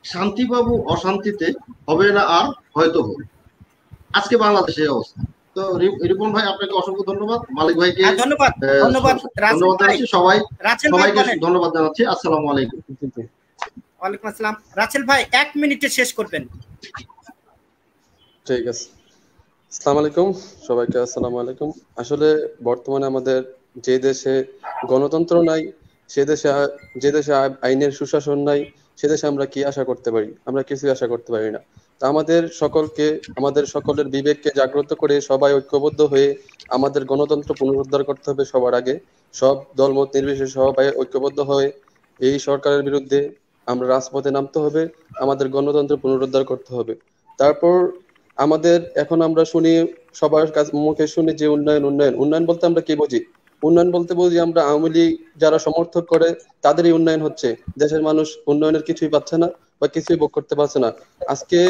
শান্তিবাবু অশান্তিতে হবে না আর হয়তো হবে। আজকে বাংলাদেশের অবস্থা। তো রিপন ভাই, আপনাকে অসংখ্য ধন্যবাদ। মালিক ভাইকে ধন্যবাদ জানাচ্ছি, সবাইকে ধন্যবাদ জানাচ্ছি। আসসালামু আলাইকুম। ওয়ালাইকুম আসসালাম। রাসেল ভাই 1 মিনিটে শেষ করবেন। ঠিক আছে। আসসালামু আলাইকুম সবাইকে। আসসালামু আলাইকুম। আসলে বর্তমানে আমাদের যে দেশে গণতন্ত্র নাই, যে দেশে আইনের সুশাসন নাই, সে দেশে আমরা কি আশা করতে পারি? আমরা কিছুই আশা করতে পারি না। তা আমাদের সকলের বিবেককে জাগ্রত করে সবাই ঐক্যবদ্ধ হয়ে আমাদের গণতন্ত্র পুনরুদ্ধার করতে হবে। সবার আগে সব দলমত নির্বিশেষে সবাই ঐক্যবদ্ধ হয়ে এই সরকারের বিরুদ্ধে আমরা রাজপথে নামতে হবে, আমাদের গণতন্ত্র পুনরুদ্ধার করতে হবে। তারপর আমাদের এখন আমরা শুনি, সবার মুখে শুনি যে উন্নয়ন বলতে আমরা কি বুঝি? উন্নয়ন বলতে বুঝি আমরা আওয়ামী লীগ যারা সমর্থক করে তাদেরই উন্নয়ন হচ্ছে। দেশের মানুষ উন্নয়নের কিছুই পাচ্ছে না বা কিছুই ভোগ করতে পারছে না। আজকে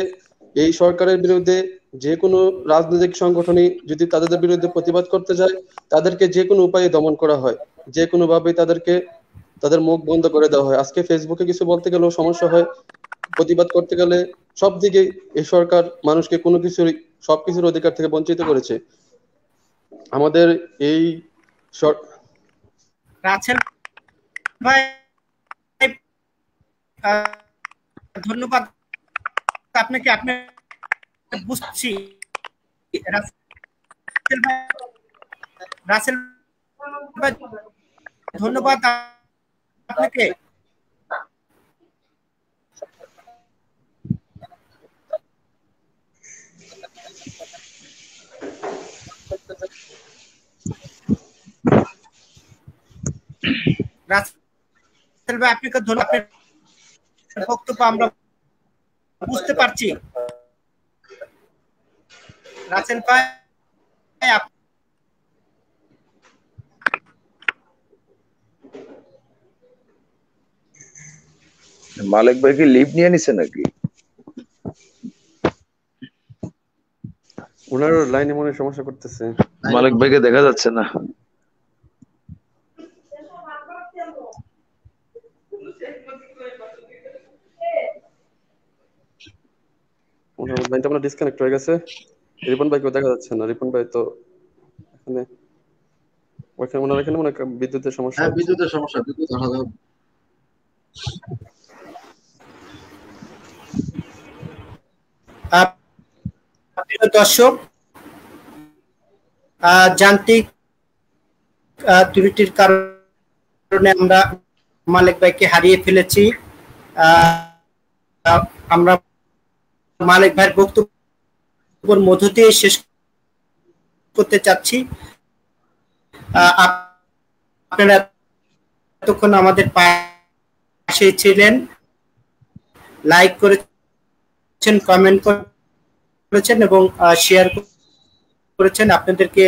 এই সরকারের বিরুদ্ধে যে কোনো রাজনৈতিক সংগঠনই যদি তাদের বিরুদ্ধে প্রতিবাদ করতে যায়, তাদেরকে যে কোনো উপায়ে দমন করা হয়, যে কোনো ভাবে তাদের মুখ বন্ধ করে দেওয়া হয়। আজকে ফেসবুকে কিছু বলতে গেলেও সমস্যা হয়, প্রতিবাদ করতে গেলে সব দিকে এই সরকার মানুষকে সবকিছুর অধিকার থেকে বঞ্চিত করেছে। আমাদের এই রাসেল ভাই ধন্যবাদ আপনাকে। আপনি বুঝছি রাসেল ভাই, ধন্যবাদ আপনাকে। রাসেল ভাই আপনাকে ধন্যবাদ, বক্তব্য আমরা বুঝতে পারছি। রাসেল ভাই মালিক ভাই কি লিভ নিয়ে নিছে নাকি? ওনার লাইনে মনে হয় সমস্যা করতেছে। মালিক ভাইকে দেখা যাচ্ছে না। ওনার লাইনটা মনে ডিসকানেক্ট হয়ে গেছে। রিপন ভাইকেও দেখা যাচ্ছে না। রিপন ভাই তো এখানে, ওইখানে ওনার এখানে মনে হয় বিদ্যুতের সমস্যা হ্যাঁ, হচ্ছে। বিদ্যুতের সমস্যা, বিদ্যুৎ আসা যাবে। প্রিয় দর্শক, যান্ত্রিক ত্রুটির কারণে আমরা মালিক ভাইকে হারিয়ে ফেলেছি। আমরা মালিক ভাইয়ের বক্তব্যের মধ্য দিয়ে শেষ করতে চাচ্ছি। আপনারা এতক্ষণ আমাদের পাশে ছিলেন, লাইক করেছেন, কমেন্ট করেছেন এবং শেয়ার করেছেন। আপনাদেরকে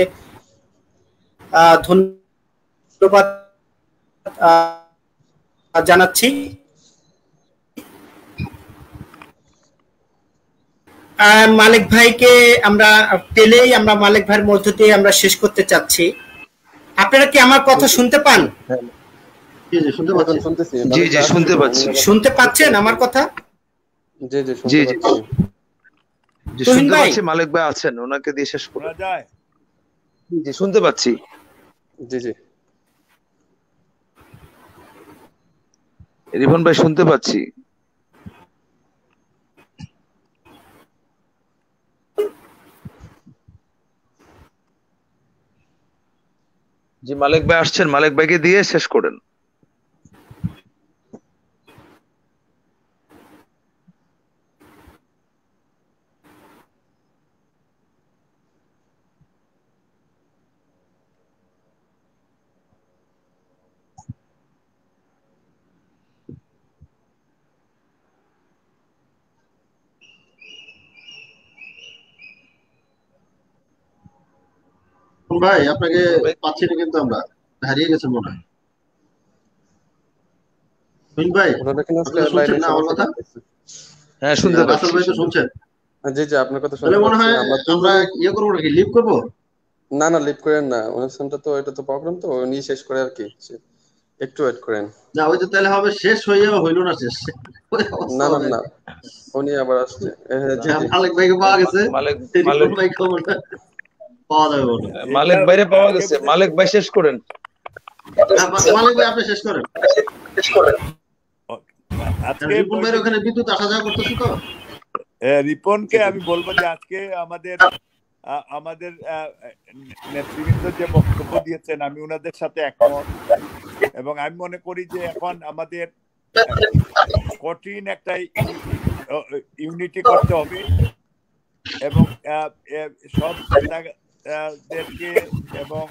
ধন্যবাদ জানাচ্ছি। মালিক ভাইকে আমরা পেলেই আমরা মালিক ভাইয়ের মধ্য দিয়ে আমরা শেষ করতে চাচ্ছি। আপনারা কি আমার কথা শুনতে পান? জি জি, শুনতে পাচ্ছি। শুনতেছি। জি জি, শুনতে পাচ্ছি। শুনতে পাচ্ছেন আমার কথা? জি জি, জি শুনতে জি পাচ্ছি। জি, তুহিন শুনতে ভাই? পাচ্ছি। মালিক ভাই আছেন, ওনাকে দিয়ে শেষ করুন। শোনা যায়? জি জি, শুনতে পাচ্ছি। জি জি। রিপন ভাই শুনতে পাচ্ছি। জি, মালিক ভাই আসছেন, মালিক ভাইকে দিয়ে শেষ করেন। ভাই আপনাকে রিপন ভাই, পাচ্ছি না, কিন্তু আমরা হারিয়ে গেছে মনে হয়। তুহিন ভাই, ওনার এখানে আপনি আজকে তো শুনছেন লাইনের না আমার সমস্যা কথা? করতেছে। হ্যাঁ শুনতে রাসেল পাচ্ছি, ভাই তো শুনতে শুনছেন? জি জি, আপনার কথা তাহলে শুনতে মনে পাচ্ছি। হয় আমরা আমরা তিনজনই। ইয়ে করবো নাকি, লিভ করবো? না না, লিভ করেন না। অনুষ্ঠানটা তো এটা তো প্রবলেম, তো উনি শেষ করে আর কি। একটু ওয়েট করেন। না, ওই তো তাহলে হবে শেষ হইয়া হইল না শেষ, ওই অবস্থা না না হবে। না, উনি আবার আসছে। জি হ্যাঁ, জি। মালিক ভাইকে পাওয়া গেছে, মালিক রিপন মালিক ভাইকে মনে হয় পাওয়া যাবে মনে হয়। মালিক এটা ভাইরে পাওয়া আজকে গেছে। বোধহয় মালিক ভাই শেষ করেন। হ্যাঁ, মালিক ভাই আপনি শেষ করেন। আজকে রিপন ভাইয়ের ওখানে বিদ্যুৎ আসা যাওয়া করতেছে তো। রিপনকে আমি বলবো যে আজকে আমাদের আমাদের নেতৃবৃন্দ যে বক্তব্য দিয়েছেন, আমি ওনাদের সাথে একমত, এবং আমি মনে করি যে এখন আমাদের কঠিন একটা ইউনিটি করতে হবে, এবং সব নেতাদেরকে এবং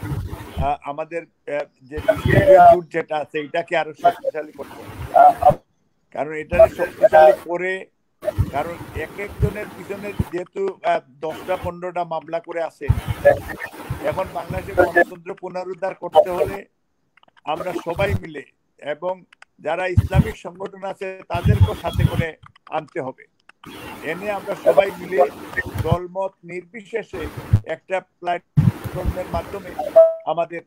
আমাদের যে ডিস্ট্রিবিউট রুট যেটা আছে এটাকে আরো শক্তিশালী করতে হবে। কারণ এটাকে শক্তিশালী করে, কারণ এক একজনের পিছনে যেহেতু 10টা-15টা মামলা করে আছে, এখন বাংলাদেশে গণতন্ত্র পুনরুদ্ধার করতে হলে আমরা সবাই মিলে এবং যারা ইসলামিক সংগঠন আছে তাদেরকেও সাথে করে আনতে হবে। এনে আমরা সবাই মিলে দলমত নির্বিশেষে একটা প্ল্যাটফর্মের মাধ্যমে আমাদের,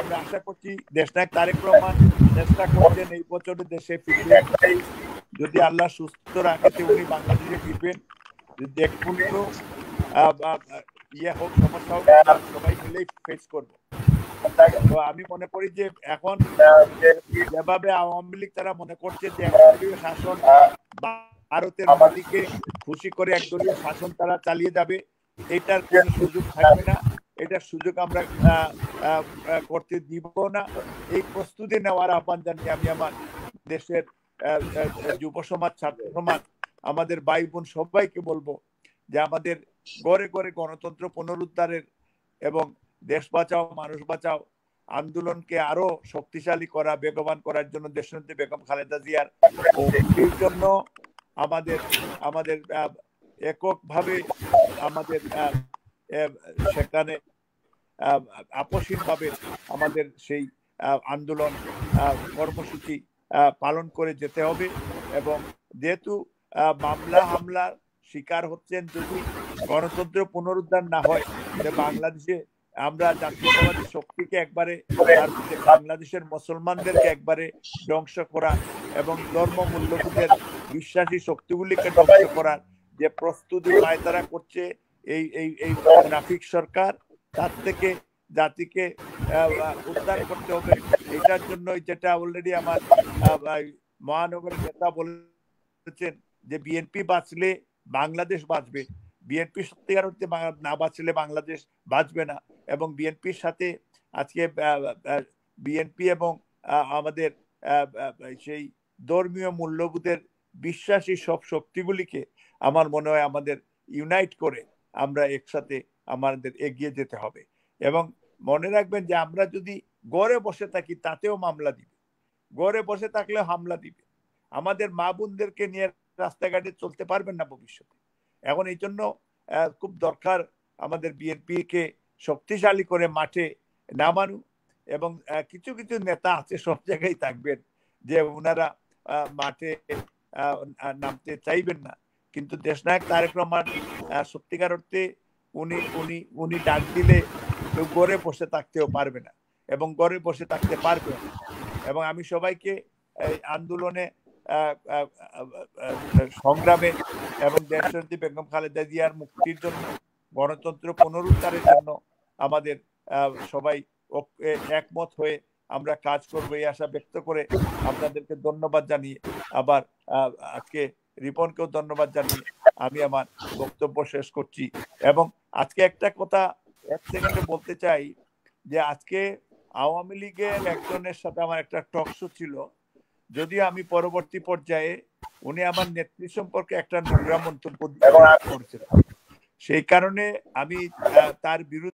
আমরা আশা করছি দেশনায়ক তারেক রহমান চেষ্টা করছেন এই বছরে দেশে ফিরবে। যদি আল্লাহ সুস্থ রাখে উনি বাংলাদেশে ফিরবেন। যদি এক পূর্ণ ইয়ে হোক, সমস্যা হোক, সবাই মিলেই ফেস করবো। তো আমি মনে করি যে এখন যেভাবে আওয়ামী লীগ তারা মনে করছে যে একদলীয় শাসন, ভারতের মোদীকে খুশি করে একদলীয় শাসন তারা চালিয়ে যাবে, এটার কোনো সুযোগ থাকবে না। এটার সুযোগ আমরা করতে দিব না। এই প্রস্তুতি নেওয়ার আহ্বান জানিয়ে আমি আমার দেশের যুব সমাজ, ছাত্র সমাজ, আমাদের ভাই বোন সবাইকে বলবো যে আমাদের গড়ে গড়ে গণতন্ত্র পুনরুদ্ধারের এবং দেশ বাঁচাও মানুষ বাঁচাও আন্দোলনকে আরো শক্তিশালী করা, বেগবান করার জন্য দেশনেত্রী বেগম খালেদা জিয়ার মুক্তির জন্য আমাদের আমাদের এককভাবে আমাদের সেখানে আপসহীনভাবে আমাদের সেই আন্দোলন কর্মসূচি পালন করে যেতে হবে। এবং যেহেতু মামলা হামলার শিকার হচ্ছেন। যদি গণতন্ত্র পুনরুদ্ধার না হয় তাহলে বাংলাদেশে আমরা জাতীয়তাবাদী শক্তিকে একবারে, বাংলাদেশের মুসলমানদেরকে একবারে ধ্বংস করা এবং ধর্ম মূল্যবোধের বিশ্বাসী শক্তিগুলিকে ধ্বংস করার যে প্রস্তুতি পায়তারা করছে এই এই এই মুনাফিক সরকার, তার থেকে জাতিকে উদ্ধার করতে হবে। এটার জন্য যেটা অলরেডি আমার মহানগরের নেতা বলেছেন যে বিএনপি বাঁচলে বাংলাদেশ বাঁচবে, বিএনপি সত্যিকার অর্থে না বাঁচলে বাংলাদেশ বাঁচবে না। এবং বিএনপির সাথে আজকে বিএনপি এবং আমাদের সেই ধর্মীয় মূল্যবোধের বিশ্বাসী সব শক্তিগুলিকে আমার মনে হয় আমাদের ইউনাইট করে আমরা একসাথে আমাদের এগিয়ে যেতে হবে। এবং মনে রাখবেন যে আমরা যদি ঘরে বসে থাকি তাতেও মামলা দিবে, ঘরে বসে থাকলেও হামলা দিবে। আমাদের মা বোনদেরকে নিয়ে রাস্তাঘাটে চলতে পারবেন না ভবিষ্যতে। এখন এই জন্য খুব দরকার আমাদের বিএনপি কে শক্তিশালী করে মাঠে নামানো। এবং কিছু কিছু নেতা আছে সব জায়গায় থাকবেন যে ওনারা মাঠে নামতে চাইবেন না, কিন্তু দেশনায়ক তারেক রহমান সত্যিকার অর্থে উনি ডাক দিলে ঘরে বসে থাকতেও পারবে না এবং ঘরে বসে থাকতে পারবে না। এবং আমি সবাইকে আন্দোলনে সংগ্রামে এবং দেশনেত্রী বেগম খালেদা জিয়ার মুক্তির জন্য, গণতন্ত্র পুনরুদ্ধারের জন্য আমাদের সবাই একমত হয়ে আমরা কাজ করবো এই আশা ব্যক্ত করে আপনাদেরকে ধন্যবাদ জানিয়ে, আবার আজকে রিপনকেও ধন্যবাদ জানিয়ে আমি আমার বক্তব্য শেষ করছি। এবং আজকে একটা কথা এক সেকেন্ডে বলতে চাই যে আজকে আওয়ামী লীগের একজনের সাথে আমার একটা টক শো ছিল, যদিও আমি পরবর্তী পর্যায়ে উনি আমার নেত্রী সম্পর্কে একটা নোংরা মন্তব্য করেছিলেন, সেই কারণে আমি তার বিরুদ্ধে